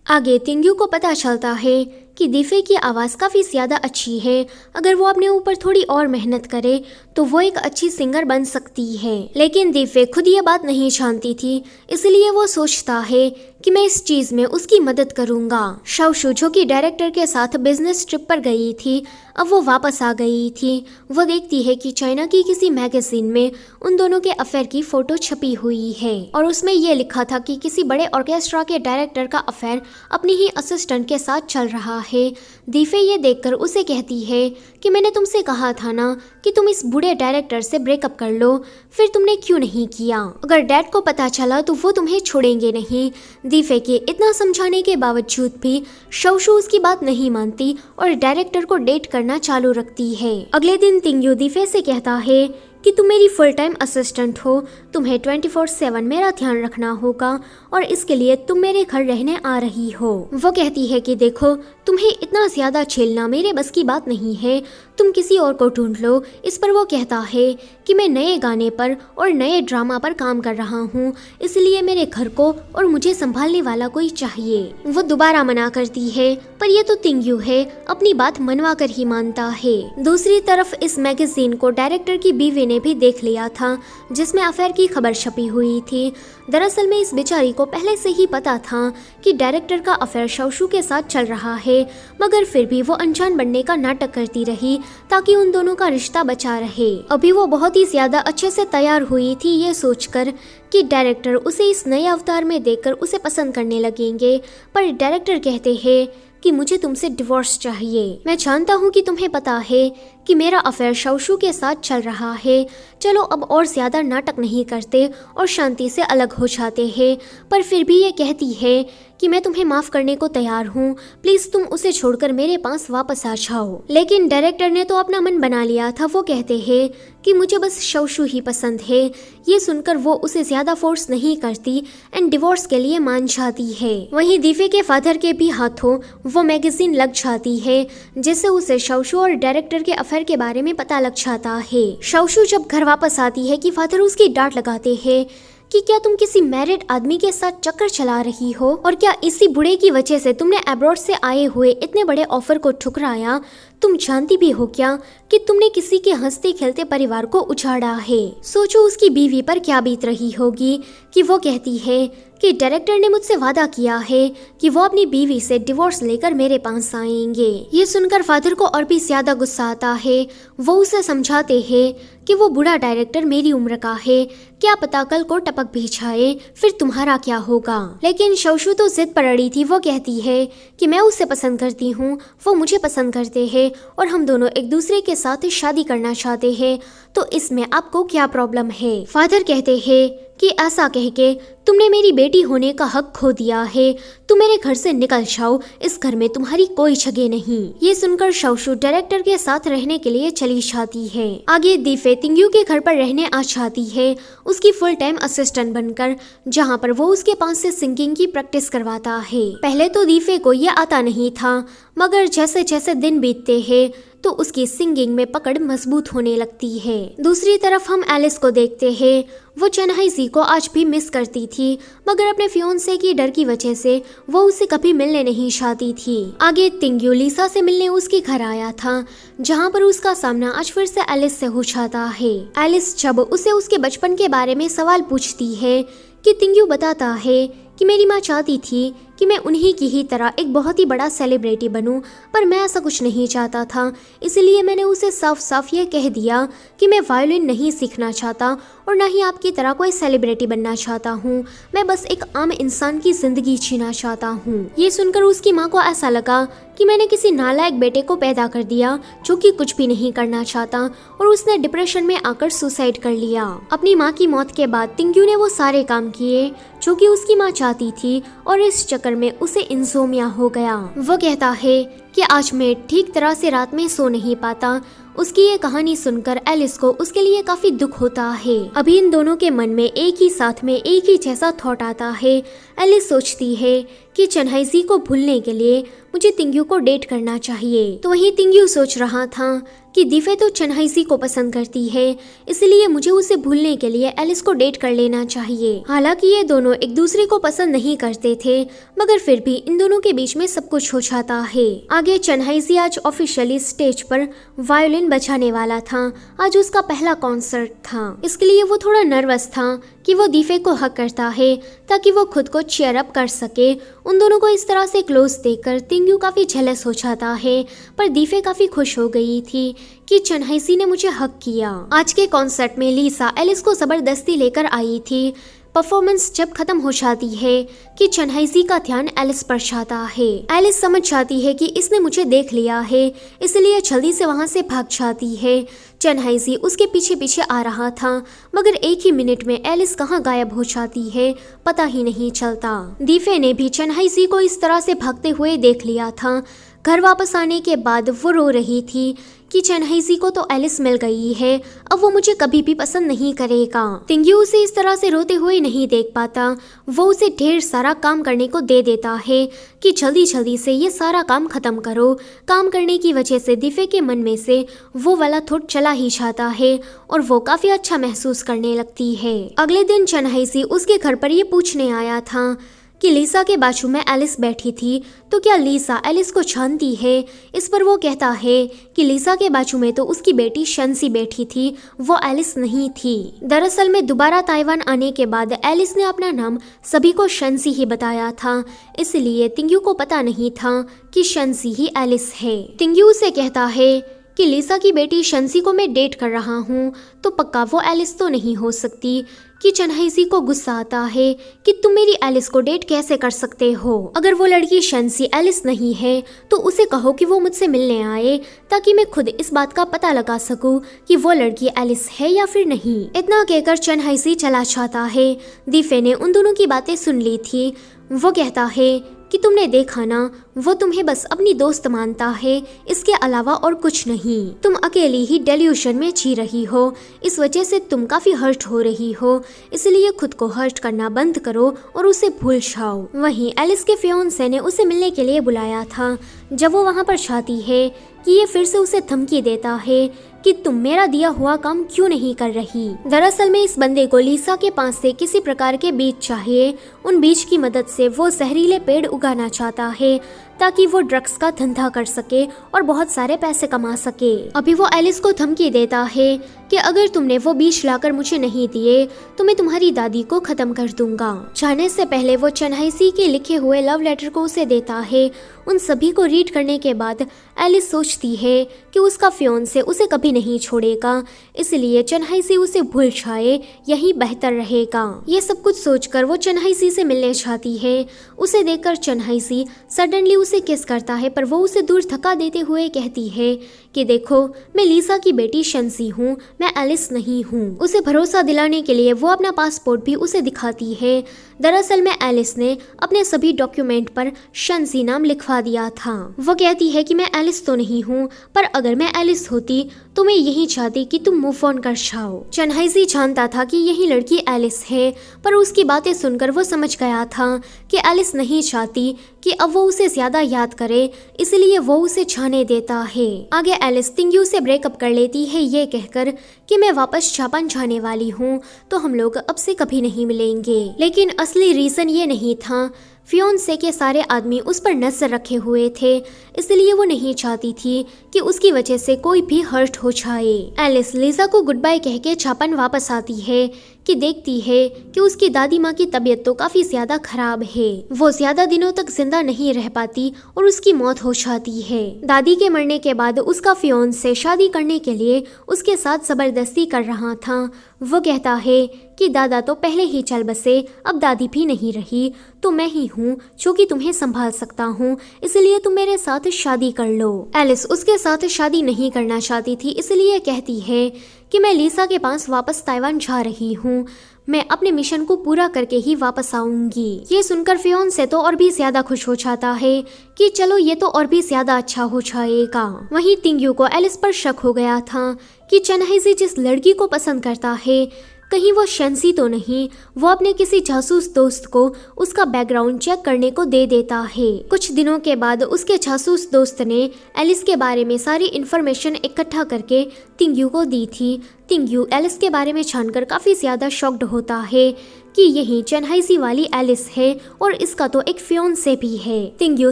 Speaker 1: आगे तिंग्यू को पता चलता है कि दीफे की आवाज़ काफ़ी ज़्यादा अच्छी है, अगर वो अपने ऊपर थोड़ी और मेहनत करे तो वो एक अच्छी सिंगर बन सकती है। लेकिन दीफे खुद ये बात नहीं जानती थी, इसलिए वो सोचता है कि मैं इस चीज़ में उसकी मदद करूँगा। शाओशू जो कि डायरेक्टर के साथ बिजनेस ट्रिप पर गई थी, अब वो वापस आ गई थी। वो देखती है कि चाइना की किसी मैगजीन में उन दोनों के अफेयर की फ़ोटो छपी हुई है और उसमें ये लिखा था कि किसी बड़े ऑर्केस्ट्रा के डायरेक्टर का अफेयर अपनी ही असिस्टेंट के साथ चल रहा है। दीफे ये देखकर उसे कहती है कि मैंने तुमसे कहा था ना कि तुम इस बूढ़े डायरेक्टर से ब्रेकअप कर लो, फिर तुमने क्यों नहीं किया? अगर डैड को पता चला तो वो तुम्हें छोड़ेंगे नहीं। दीफे के इतना समझाने के बावजूद भी शाओशू उसकी बात नहीं मानती और डायरेक्टर को डेट करना चालू रखती है। अगले दिन तिंग्यू दीफे से कहता है कि तुम मेरी फुल टाइम असिस्टेंट हो, तुम्हें 24/7 मेरा ध्यान रखना होगा और इसके लिए तुम मेरे घर रहने आ रही हो। वो कहती है कि देखो तुम्हें इतना ज़्यादा झेलना मेरे बस की बात नहीं है, तुम किसी और को ढूंढ लो। इस पर वो कहता है कि मैं नए गाने पर और नए ड्रामा पर काम कर रहा हूँ, इसलिए मेरे घर को और मुझे संभालने वाला कोई चाहिए। वो दोबारा मना करती है, पर ये तो तिंग्यू है, अपनी बात मनवा कर ही मानता है। दूसरी तरफ इस मैगजीन को डायरेक्टर की बीवी ने भी देख लिया था, जिसमें अफेयर की खबर छपी हुई थी। दरअसल में इस बेचारी को पहले से ही पता था कि डायरेक्टर का अफेयर शाओशू के साथ चल रहा है, मगर फिर भी वो अनजान बनने का नाटक करती रही ताकि उन दोनों का रिश्ता बचा रहे। अभी वो बहुत ही ज्यादा अच्छे से तैयार हुई थी ये सोचकर कि डायरेक्टर उसे इस नए अवतार में देखकर उसे पसंद करने लगेंगे, पर डायरेक्टर कहते हैं कि मुझे तुमसे डिवोर्स चाहिए। मैं जानता हूँ कि तुम्हें पता है कि मेरा अफेयर शाओशू के साथ चल रहा है, चलो अब और ज़्यादा नाटक नहीं करते और शांति से अलग हो जाते हैं। पर फिर भी ये कहती है कि मैं तुम्हें माफ़ करने को तैयार हूँ, प्लीज़ तुम उसे छोड़कर मेरे पास वापस आ जाओ। लेकिन डायरेक्टर ने तो अपना मन बना लिया था। वो कहते हैं कि मुझे बस शाओशू ही पसंद है। ये सुनकर वो उसे ज़्यादा फोर्स नहीं करती एंड डिवोर्स के लिए मान जाती है। वहीं दीफे के फादर के भी हाथों वो मैगजीन लग जाती है, जिससे उसे शाओशू और डायरेक्टर के अफेयर के बारे में पता लग जाता है। शाओशू जब घर वापस आती है कि फादर उसकी डांट लगाते हैं कि क्या तुम किसी मैरिड आदमी के साथ चक्कर चला रही हो, और क्या इसी बुढ़े की वजह से तुमने अब्रॉड से आए हुए इतने बड़े ऑफर को ठुकराया? तुम जानती भी हो क्या कि तुमने किसी के हंसते खेलते परिवार को उछाड़ा है? सोचो उसकी बीवी पर क्या बीत रही होगी कि वो कहती है कि डायरेक्टर ने मुझसे वादा किया है कि वो अपनी बीवी से डिवोर्स लेकर मेरे पास आएंगे। ये सुनकर फादर को और भी ज्यादा गुस्सा आता है। वो उसे समझाते हैं कि वो बूढ़ा डायरेक्टर मेरी उम्र का है, क्या पता कल को टपक भी जाए, फिर तुम्हारा क्या होगा। लेकिन शाओशू तो जिद पर अड़ी थी। वो कहती है कि मैं उसे पसंद करती हूँ, वो मुझे पसंद करते हैं और हम दोनों एक दूसरे के साथ शादी करना चाहते हैं, तो इसमें आपको क्या प्रॉब्लम है? फादर कहते हैं कि ऐसा कह के तुमने मेरी बेटी होने का हक खो दिया है, तुम मेरे घर से निकल जाओ, इस घर में तुम्हारी कोई जगह नहीं। ये सुनकर शाओशू डायरेक्टर के साथ रहने के लिए चली जाती है। आगे दीफे तिंग्यू के घर पर रहने आ जाती है, उसकी फुल टाइम असिस्टेंट बनकर, जहाँ पर वो उसके पास से सिंगिंग की प्रैक्टिस करवाता है। पहले तो दीफे को ये आता नहीं था, मगर जैसे जैसे दिन बीतते हैं तो उसकी सिंगिंग में पकड़ मजबूत होने लगती है। दूसरी तरफ हम एलिस को देखते हैं। वो चन्हाईजी को आज भी मिस करती थी, मगर अपने फियोंसे की डर की वजह से वो उसे कभी मिलने नहीं चाहती थी। आगे तिंग्यू लीसा से मिलने उसके घर आया था, जहाँ पर उसका सामना आज फिर से एलिस से हो जाता है। एलिस जब उसे उसके बचपन के बारे में सवाल पूछती है कि तिंग्यू बताता है कि मेरी माँ चाहती थी कि मैं उन्हीं की ही तरह एक बहुत ही बड़ा सेलिब्रिटी बनूं, पर मैं ऐसा कुछ नहीं चाहता था। इसलिए मैंने उसे साफ साफ ये कह दिया कि मैं वायोलिन नहीं सीखना चाहता और ना ही आपकी तरह कोई सेलिब्रिटी बनना चाहता हूँ। मैं बस एक आम इंसान की जिंदगी जीना चाहता हूँ। ये सुनकर उसकी माँ को ऐसा लगा कि मैंने किसी नालायक बेटे को पैदा कर दिया जो कि कुछ भी नहीं करना चाहता, और उसने डिप्रेशन में आकर सुसाइड कर लिया। अपनी माँ की मौत के बाद तिंग्यू ने वो सारे काम किए जो कि उसकी माँ चाहती थी, और इस चक्कर में उसे इंसोमिया हो गया। वो कहता है कि आज मैं ठीक तरह से रात में सो नहीं पाता। उसकी ये कहानी सुनकर एलिस को उसके लिए काफी दुख होता है। अभी इन दोनों के मन में एक ही साथ में एक ही जैसा थॉट आता है। एलिस सोचती है कि चन्हाइजी को भूलने के लिए मुझे तिंग्यू को डेट करना चाहिए। तो वहीं तिंग्यू सोच रहा था कि दीफे तो चन्हाइजी को पसंद करती है, इसलिए मुझे उसे भूलने के लिए एलिस को डेट कर लेना चाहिए। हालांकि ये दोनों एक दूसरे को पसंद नहीं करते थे, मगर फिर भी इन दोनों के बीच में सब कुछ हो जाता है। आगे चन्हाइजी आज ऑफिशियली स्टेज पर वायोलिन बजाने वाला था। आज उसका पहला कॉन्सर्ट था, इसके लिए वो थोड़ा नर्वस था कि वो दीफे को हक करता है ताकि वो खुद को चीयर अप कर सके। उन दोनों को इस तरह से क्लोज देखकर तिंग्यू काफी जेलस हो जाता है, पर दीफे काफी खुश हो गई थी कि चन्हाइजी ने मुझे हक किया। आज के कॉन्सर्ट में लीसा एलिस को जबरदस्ती लेकर आई थी। परफॉर्मेंस जब खत्म हो जाती है कि चन्हाइजी का ध्यान एलिस पर जाता है। एलिस समझ जाती है कि इसने मुझे देख लिया है, इसलिए जल्दी से वहां से भाग जाती है। चन्हाइजी उसके पीछे पीछे आ रहा था, मगर एक ही मिनट में एलिस कहाँ गायब हो जाती है पता ही नहीं चलता। दीफे ने भी चन्हाइजी को इस तरह से भागते हुए देख लिया था। घर वापस आने के बाद वो रो रही थी कि चन्हाइजी को तो एलिस मिल गई है, अब वो मुझे कभी भी पसंद नहीं करेगा। तिंग्यू उसे इस तरह से रोते हुए नहीं देख पाता। वो उसे ढेर सारा काम करने को दे देता है कि जल्दी जल्दी से ये सारा काम खत्म करो। काम करने की वजह से दीफे के मन में से वो वाला थॉट चला ही जाता है और वो काफी अच्छा महसूस करने लगती है। अगले दिन चन्हाइजी उसके घर पर ये पूछने आया था कि लीसा के बाजू में एलिस बैठी थी, तो क्या लीसा एलिस को जानती है। इस पर वो कहता है कि लीसा के बाजू में तो उसकी बेटी शंसी बैठी थी, वो एलिस नहीं थी। दरअसल में दोबारा ताइवान आने के बाद एलिस ने अपना नाम सभी को शंसी ही बताया था, इसलिए तिंग्यू को पता नहीं था कि शंसी ही एलिस है। तिंग्यू से कहता है कि लीसा की बेटी शंसी को मैं डेट कर रहा हूँ, तो पक्का वो एलिस तो नहीं हो सकती। कि चन्हाइजी को गुस्सा आता है कि तुम मेरी एलिस को डेट कैसे कर सकते हो। अगर वो लड़की शंसी एलिस नहीं है तो उसे कहो कि वो मुझसे मिलने आए, ताकि मैं खुद इस बात का पता लगा सकूं कि वो लड़की एलिस है या फिर नहीं। इतना कहकर चन्हाइजी चला जाता है। दीफे ने उन दोनों की बातें सुन ली थी। वो कहता है कि तुमने देखा ना, वो तुम्हें बस अपनी दोस्त मानता है, इसके अलावा और कुछ नहीं। तुम अकेली ही डेल्यूशन में जी रही हो, इस वजह से तुम काफी हर्ट हो रही हो, इसलिए खुद को हर्ट करना बंद करो और उसे भूल जाओ। वहीं एलिस के फियोंसे ने उसे मिलने के लिए बुलाया था। जब वो वहाँ पर जाती है कि ये फिर से उसे धमकी देता है कि तुम मेरा दिया हुआ काम क्यों नहीं कर रही। दरअसल में इस बंदे को लीसा के पास से किसी प्रकार के बीज चाहिए। उन बीज की मदद से वो जहरीले पेड़ उगाना चाहता है ताकि वो ड्रग्स का धंधा कर सके और बहुत सारे पैसे कमा सके। अभी वो एलिस को धमकी देता है कि अगर तुमने वो बीज लाकर मुझे नहीं दिए तो मैं तुम्हारी दादी को खत्म कर दूंगा। जाने से पहले वो चन्हाइजी के लिखे हुए लव लेटर को उसे देता है। उन सभी को रीड करने के बाद एलिस सोचती है कि उसका फियोंसे उसे कभी नहीं छोड़ेगा, इसलिए चन्हाइजी उसे भूल जाए यही बेहतर रहेगा। ये सब कुछ सोचकर वो चन्हाइजी से मिलने जाती है। उसे देखकर चन्हाइजी सडनली उसे किस करता है, पर वो उसे दूर धक्का देते हुए कहती है कि देखो, मैं लीसा की बेटी शंसी हूँ, मैं एलिस नहीं हूँ। उसे भरोसा दिलाने के लिए वो अपना पासपोर्ट भी उसे दिखाती है। दरअसल में एलिस ने अपने सभी डॉक्यूमेंट पर शंसी नाम लिखवा दिया था। वो कहती है कि मैं एलिस तो नहीं हूँ, पर अगर मैं एलिस होती तो मैं यही चाहती कि तुम मूव ऑन कर जाओ। चन्हाइजी जानता था कि यही लड़की एलिस है, पर उसकी बातें सुनकर वो समझ गया था कि एलिस नहीं चाहती कि अब वो उसे ज्यादा याद करे, इसलिए वो उसे जाने देता है। आगे एलिस तिंग्यू से ब्रेकअप कर लेती है ये कहकर कि मैं वापस जापान जाने वाली हूँ, तो हम लोग अब से कभी नहीं मिलेंगे। लेकिन असली रीजन ये नहीं था। फियोंसे के सारे आदमी उस पर नजर रखे हुए थे, इसलिए वो नहीं चाहती थी कि उसकी वजह से कोई भी हर्ट हो जाए। एलिस लीजा को गुड बाय कह के जापान वापस आती है कि देखती है कि उसकी दादी माँ की तबीयत तो काफी ज्यादा खराब है, वो ज्यादा दिनों तक जिंदा नहीं रह पाती और उसकी मौत हो जाती है। दादी के मरने के बाद उसका फियोंसे शादी करने के लिए उसके साथ जबरदस्ती कर रहा था। वो कहता है कि दादा तो पहले ही चल बसे, अब दादी भी नहीं रही, तो मैं ही हूँ जो कि तुम्हें संभाल सकता हूँ, इसलिए तुम मेरे साथ शादी कर लो। एलिस उसके साथ शादी नहीं करना चाहती थी, इसलिए कहती है कि मैं लीसा के पास वापस ताइवान जा रही हूँ, मैं अपने मिशन को पूरा करके ही वापस आऊंगी। ये सुनकर फियोंसे तो और भी ज्यादा खुश हो जाता है कि चलो ये तो और भी ज्यादा अच्छा हो जाएगा। वहीं तिंग्यू को एलिस पर शक हो गया था कि चनहाइजी जिस लड़की को पसंद करता है कहीं वो शेंसी तो नहीं। वो अपने किसी जासूस दोस्त को उसका बैकग्राउंड चेक करने को दे देता है। कुछ दिनों के बाद उसके जासूस दोस्त ने एलिस के बारे में सारी इन्फॉर्मेशन इकट्ठा करके तिंग्यू को दी थी। तिंग्यू एलिस के बारे में जानकर काफी ज्यादा शॉक्ड होता है कि यही चनहाइजी वाली एलिस है और इसका तो एक फियोंसे भी है। तिंग्यू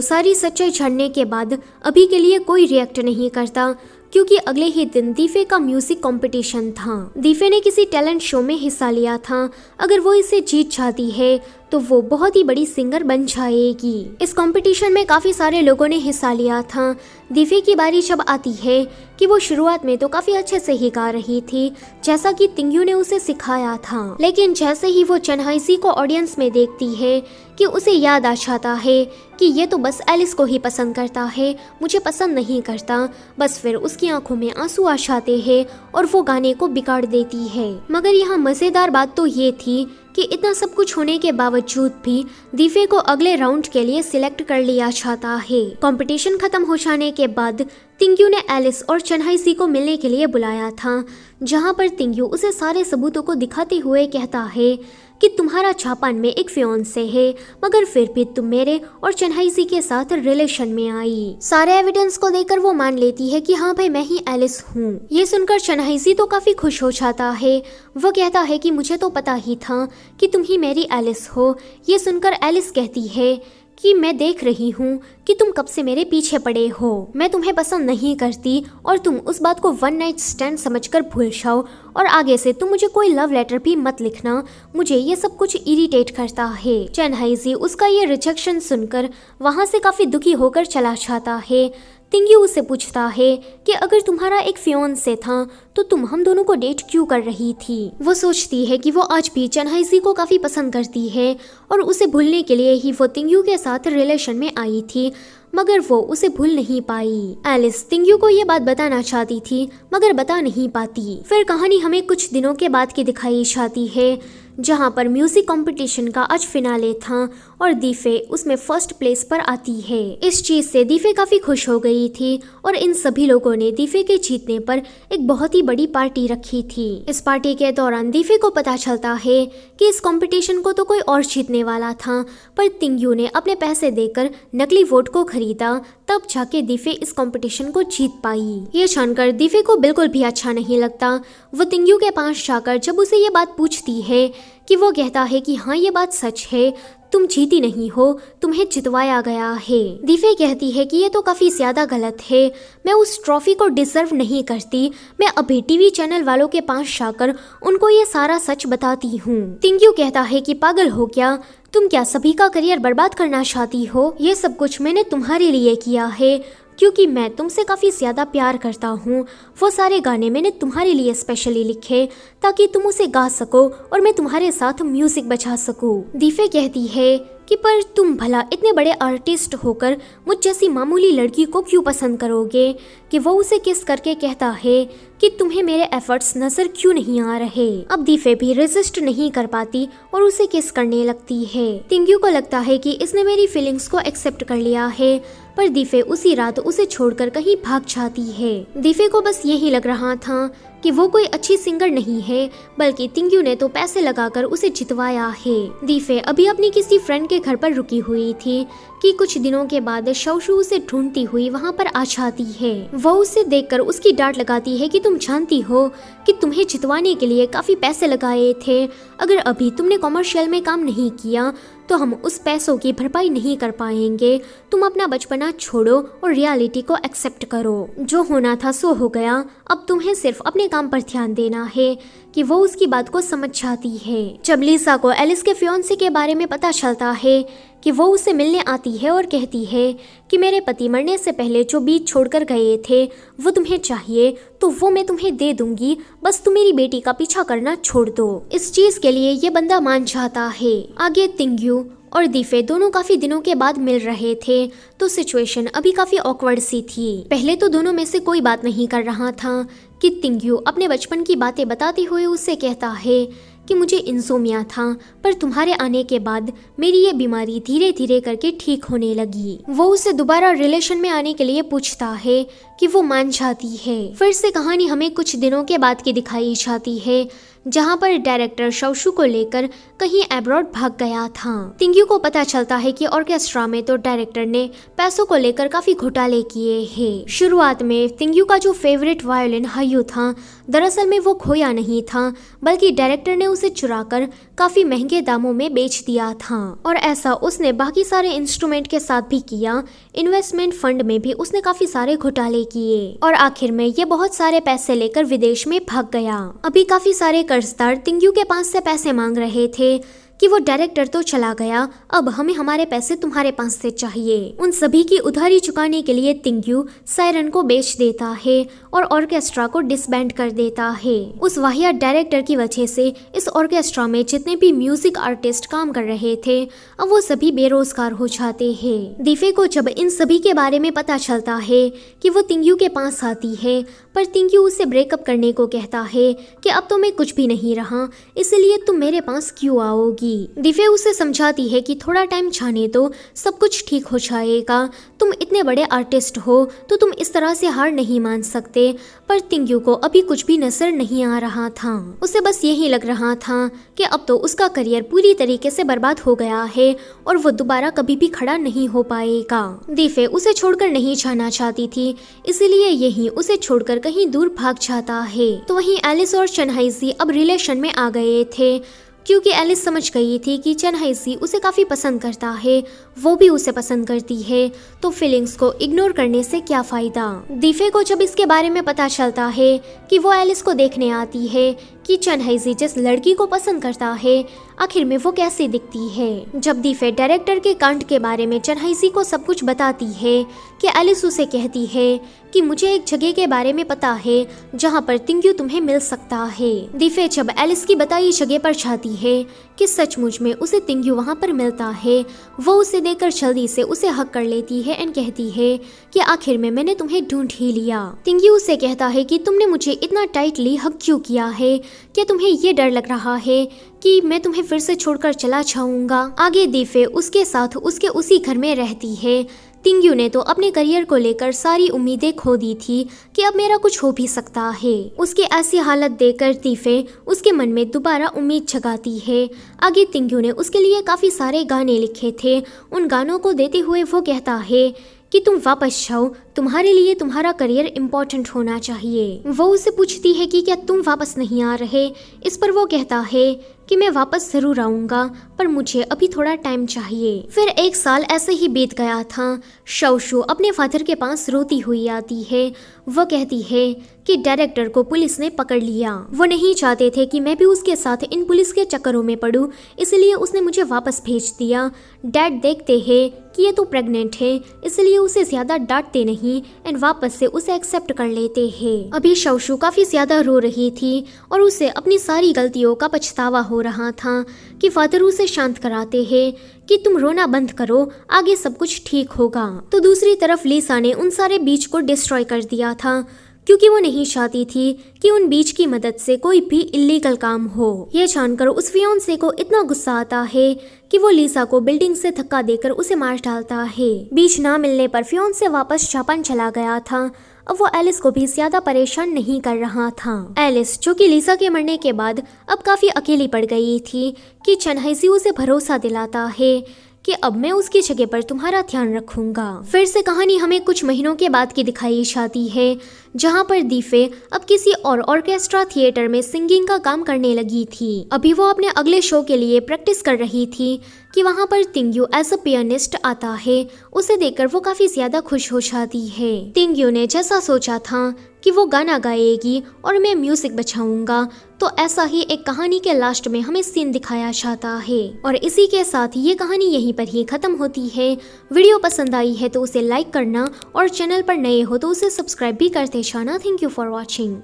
Speaker 1: सारी सच्चाई जानने के बाद अभी के लिए कोई रिएक्ट नहीं करता, क्योंकि अगले ही दिन दीफे का म्यूजिक कंपटीशन था। दीफे ने किसी टैलेंट शो में हिस्सा लिया था, अगर वो इसे जीत जाती है तो वो बहुत ही बड़ी सिंगर बन जाएगी। इस कंपटीशन में काफी सारे लोगों ने हिस्सा लिया था। दीफे की बारी जब आती है कि वो शुरुआत में तो काफी अच्छे से ही गा रही थी, जैसा कि तिंग्यू ने उसे सिखाया था, लेकिन जैसे ही वो चनहाइजी को ऑडियंस में देखती है कि उसे याद आ जाता है कि ये तो बस एलिस को ही पसंद करता है, मुझे पसंद नहीं करता, बस फिर उसकी आंखों में आंसू आ जाते हैं और वो गाने को बिगाड़ देती है। मगर यहाँ मजेदार बात तो ये थी कि इतना सब कुछ होने के बावजूद भी दीफे को अगले राउंड के लिए सिलेक्ट कर लिया जाता है। कंपटीशन खत्म हो जाने के बाद तिंग्यू ने एलिस और चनहाइजी को मिलने के लिए बुलाया था, जहां पर तिंग्यू उसे सारे सबूतों को दिखाते हुए कहता है कि तुम्हारा जापान में एक फियोंसे है, मगर फिर भी तुम मेरे और चनहाइजी के साथ रिलेशन में आई। सारे एविडेंस को देखकर वो मान लेती है कि हाँ भाई मैं ही एलिस हूँ। ये सुनकर चनहाइजी तो काफी खुश हो जाता है। वो कहता है कि मुझे तो पता ही था कि तुम ही मेरी एलिस हो। ये सुनकर एलिस कहती है कि मैं देख रही हूँ कि तुम कब से मेरे पीछे पड़े हो, मैं तुम्हें पसंद नहीं करती और तुम उस बात को वन नाइट स्टैंड समझकर भूल जाओ और आगे से तुम मुझे कोई लव लेटर भी मत लिखना, मुझे ये सब कुछ इरिटेट करता है। चनहाइजी उसका ये रिजेक्शन सुनकर वहाँ से काफी दुखी होकर चला जाता है। तिंग्यू उससे पूछता है कि अगर तुम्हारा एक फियोंसे था तो तुम हम दोनों को डेट क्यों कर रही थी। वो सोचती है कि वो आज भी चनहाइजी को काफी पसंद करती है और उसे भूलने के लिए ही वो तिंग्यू के साथ रिलेशन में आई थी, मगर वो उसे भूल नहीं पाई। एलिस तिंग्यू को ये बात बताना चाहती थी मगर बता नहीं पाती। फिर कहानी हमें कुछ दिनों के बाद की दिखाई जाती है, जहाँ पर म्यूजिक कंपटीशन का आज फिनाले था और दीफे उसमें फर्स्ट प्लेस पर आती है। इस चीज से दीफे काफी खुश हो गई थी और इन सभी लोगों ने दीफे के जीतने पर एक बहुत ही बड़ी पार्टी रखी थी। इस पार्टी के दौरान दीफे को पता चलता है कि इस कंपटीशन को तो कोई और जीतने वाला था, पर तिंग्यू ने अपने पैसे देकर नकली वोट को खरीदा, तब जाके दीफे इस कंपटीशन को जीत पाई। ये जानकर दीफे को बिल्कुल भी अच्छा नहीं लगता। वो तिंग्यू के पास जाकर जब उसे ये बात पूछती है कि वो कहता है कि हाँ ये बात सच है, तुम जीती नहीं हो, तुम्हें जितवाया गया है। दीफे कहती है कि ये तो काफी ज्यादा गलत है, मैं उस ट्रॉफी को डिजर्व नहीं करती, मैं अभी टीवी चैनल वालों के पास जाकर उनको ये सारा सच बताती हूँ। तिंग्यू कहता है कि पागल हो क्या, तुम क्या सभी का करियर बर्बाद करना चाहती हो, ये सब कुछ मैंने तुम्हारे लिए किया है क्योंकि मैं तुमसे काफी ज्यादा प्यार करता हूँ। वो सारे गाने मैंने तुम्हारे लिए स्पेशली लिखे ताकि तुम उसे गा सको और मैं तुम्हारे साथ म्यूजिक बजा सकूं। दीफे कहती है कि पर तुम भला इतने बड़े आर्टिस्ट होकर मुझ जैसी मामूली लड़की को क्यों पसंद करोगे। कि वो उसे किस करके कहता है कि तुम्हें मेरे एफर्ट्स नजर क्यों नहीं आ रहे। अब दीफे भी रेजिस्ट नहीं कर पाती और उसे किस करने लगती है। तिंग्यू को लगता है कि इसने मेरी फीलिंग्स को एक्सेप्ट कर लिया है, पर दीफे उसी रात उसे छोड़कर कहीं भाग जाती है। दीफे को बस यही लग रहा था कि वो कोई अच्छी सिंगर नहीं है, बल्कि तिंग्यू ने तो पैसे लगाकर उसे जितवाया है। दीफे अभी अपनी किसी फ्रेंड के घर पर रुकी हुई थी कि कुछ दिनों के बाद शौशु उसे ढूंढती हुई वहाँ पर आ जाती है। वो उसे देखकर उसकी डांट लगाती है कि तुम जानती हो कि तुम्हें जितवाने के लिए काफी पैसे लगाए थे, अगर अभी तुमने कॉमर्शियल में काम नहीं किया तो हम उस पैसों की भरपाई नहीं कर पाएंगे। तुम अपना बचपना छोड़ो और रियलिटी को एक्सेप्ट करो। जो होना था सो हो गया, अब तुम्हें सिर्फ अपने काम पर ध्यान देना है कि वो उसकी बात को समझ जाती है। जब लिसा को एलिस के फियांसे के बारे में पता चलता है कि वो उसे मिलने आती है और कहती है कि मेरे पति मरने से पहले जो बीज छोड़कर गए थे वो तुम्हें चाहिए तो वो मैं तुम्हें दे दूंगी, बस तुम मेरी बेटी का पीछा करना छोड़ दो। इस चीज के लिए ये बंदा मान जाता है। आगे तिंग्यू और दीफे दोनों काफी दिनों के बाद मिल रहे थे तो सिचुएशन अभी काफी ऑकवर्ड सी थी। पहले तो दोनों में से कोई बात नहीं कर रहा था कि तिंग्यू अपने बचपन की बातें बताते हुए उससे कहता है कि मुझे इंसोमिया था पर तुम्हारे आने के बाद मेरी ये बीमारी धीरे धीरे करके ठीक होने लगी। वो उसे दोबारा रिलेशन में आने के लिए पूछता है कि वो मान जाती है। फिर से कहानी हमें कुछ दिनों के बाद की दिखाई जाती है जहाँ पर डायरेक्टर शौशु को लेकर कहीं अब्रॉड भाग गया था। तिंग्यू को पता चलता है कि ऑर्केस्ट्रा में तो डायरेक्टर ने पैसों को लेकर काफी घोटाले किए हैं। शुरुआत में तिंग्यू का जो फेवरेट वायोलिन हायू था दरअसल में वो खोया नहीं था बल्कि डायरेक्टर ने उसे चुराकर काफी महंगे दामों में बेच दिया था और ऐसा उसने बाकी सारे इंस्ट्रूमेंट के साथ भी किया। इन्वेस्टमेंट फंड में भी उसने काफी सारे घोटाले किए और आखिर में ये बहुत सारे पैसे लेकर विदेश में भाग गया। अभी काफी सारे कर्जदार तिंग्यू के पास से पैसे मांग रहे थे कि वो डायरेक्टर तो चला गया, अब हमें हमारे पैसे तुम्हारे पास से चाहिए। उन सभी की उधारी चुकाने के लिए तिंग्यू सायरन को बेच देता है और ऑर्केस्ट्रा को डिसबैंड कर देता है। उस वाहियात डायरेक्टर की वजह से इस ऑर्केस्ट्रा में जितने भी म्यूजिक आर्टिस्ट काम कर रहे थे अब वो सभी बेरोजगार हो जाते हैं। दीफे को जब इन सभी के बारे में पता चलता है कि वो तिंग्यू के पास आती है पर तिंग्यू उसे ब्रेकअप करने को कहता है कि अब तो मैं कुछ भी नहीं रहा, इसलिए तुम मेरे पास क्यों आओगी। दीफे उसे समझाती है कि थोड़ा टाइम जाने दो, सब कुछ ठीक हो जाएगा, तुम इतने बड़े आर्टिस्ट हो तो तुम इस तरह से हार नहीं मान सकते। पर तिंग्यू को अभी कुछ भी नजर नहीं आ रहा था। उसे बस यही लग रहा था कि अब तो उसका करियर पूरी तरीके से बर्बाद हो गया है और वो दोबारा कभी भी खड़ा नहीं हो पाएगा। दीफे उसे छोड़कर नहीं जाना चाहती थी, इसलिए यही उसे छोड़कर कहीं दूर भाग जाता है। तो वहीं एलिस और चनहाइसी अब रिलेशन में आ गए थे क्योंकि एलिस समझ गई थी कि चनहाइसी उसे काफी पसंद करता है, वो भी उसे पसंद करती है, तो फीलिंग्स को इग्नोर करने से क्या फायदा। दीफे को जब इसके बारे में पता चलता है कि वो एलिस को देखने आती है कि चनहाइसी जिस लड़की को पसंद करता है आखिर में वो कैसे दिखती है। जब दीफे डायरेक्टर के कांड के बारे में चनहाइसी को सब कुछ बताती है कि एलिस उसे कहती है कि मुझे एक जगह के बारे में पता है जहाँ पर तिंग्यू तुम्हें मिल सकता है। दीफे जब एलिस की बताई जगह पर जाती है कि सचमुच में उसे तिंग्यू वहाँ पर मिलता है, वो उसे देखकर जल्दी से उसे हक कर लेती है एंड कहती है कि आखिर में मैंने तुम्हें ढूंढ ही लिया। तिंग्यू उसे कहता है कि तुमने मुझे इतना टाइटली हक क्यों किया है, क्या तुम्हें ये डर लग रहा है कि मैं तुम्हें फिर से छोड़कर चला जाऊंगा। आगे दीफे उसके साथ उसके उसी घर में रहती है। तिंग्यू ने तो अपने करियर को लेकर सारी उम्मीदें खो दी थी कि अब मेरा कुछ हो भी सकता है। उसकी ऐसी हालत देखकर दीफे उसके मन में दोबारा उम्मीद जगाती है। आगे तिंग्यू ने उसके लिए काफी सारे गाने लिखे थे, उन गानों को देते हुए वो कहता है कि तुम वापस जाओ, तुम्हारे लिए तुम्हारा करियर इम्पोर्टेंट होना चाहिए। वो उसे पूछती है कि क्या तुम वापस नहीं आ रहे, इस पर वो कहता है कि मैं वापस जरूर आऊंगा पर मुझे अभी थोड़ा टाइम चाहिए। फिर 1 साल ऐसे ही बीत गया था। शौशु अपने फादर के पास रोती हुई आती है। वो कहती है कि डायरेक्टर को पुलिस ने पकड़ लिया, वो नहीं चाहते थे कि मैं भी उसके साथ इन पुलिस के चक्करों में पड़ूं, इसलिए उसने मुझे वापस भेज दिया। डैड देखते हैं कि ये तो प्रेग्नेंट है, इसलिए उसे ज्यादा डांटते नहीं एंड वापस से उसे एक्सेप्ट कर लेते हैं। अभी शौशु काफी ज्यादा रो रही थी और उसे अपनी सारी गलतियों का पछतावा हो रहा था कि फादर उसे शांत कराते हैं कि तुम रोना बंद करो, आगे सब कुछ ठीक होगा। तो दूसरी तरफ लिसा ने उन सारे बीज को डिस्ट्रॉय कर दिया था क्योंकि वो नहीं चाहती थी कि उन बीज की मदद से कोई भी इलीगल काम हो। ये जानकर उस फियांसे को इतना गुस्सा आता है कि वो लिसा को बिल्डिंग से धक्का देकर उसे मार डालता है। बीज ना मिलने पर फियांसे वापस जापान चला गया था। अब वो एलिस को भी ज्यादा परेशान नहीं कर रहा था। एलिस जो कि लिसा के मरने के बाद अब काफी अकेली पड़ गई थी कि चनहाइसी उसे भरोसा दिलाता है कि अब मैं उसकी जगह पर तुम्हारा ध्यान रखूंगा। फिर से कहानी हमें कुछ महीनों के बाद की दिखाई जाती है, जहाँ पर दीफे अब किसी और ऑर्केस्ट्रा थिएटर में सिंगिंग का काम करने लगी थी। अभी वो अपने अगले शो के लिए प्रैक्टिस कर रही थी कि वहाँ पर तिंग्यू एज अ पियानिस्ट आता है। उसे देखकर वो काफी ज्यादा खुश हो जाती है। तिंग्यू ने जैसा सोचा था कि वो गाना गाएगी और मैं म्यूजिक बजाऊंगा, तो ऐसा ही एक कहानी के लास्ट में हमें सीन दिखाया जाता है। और इसी के साथ ये कहानी यहीं पर ही खत्म होती है। वीडियो पसंद आई है तो उसे लाइक करना और चैनल पर नए हो तो उसे सब्सक्राइब भी करते जाना। Thank you for watching.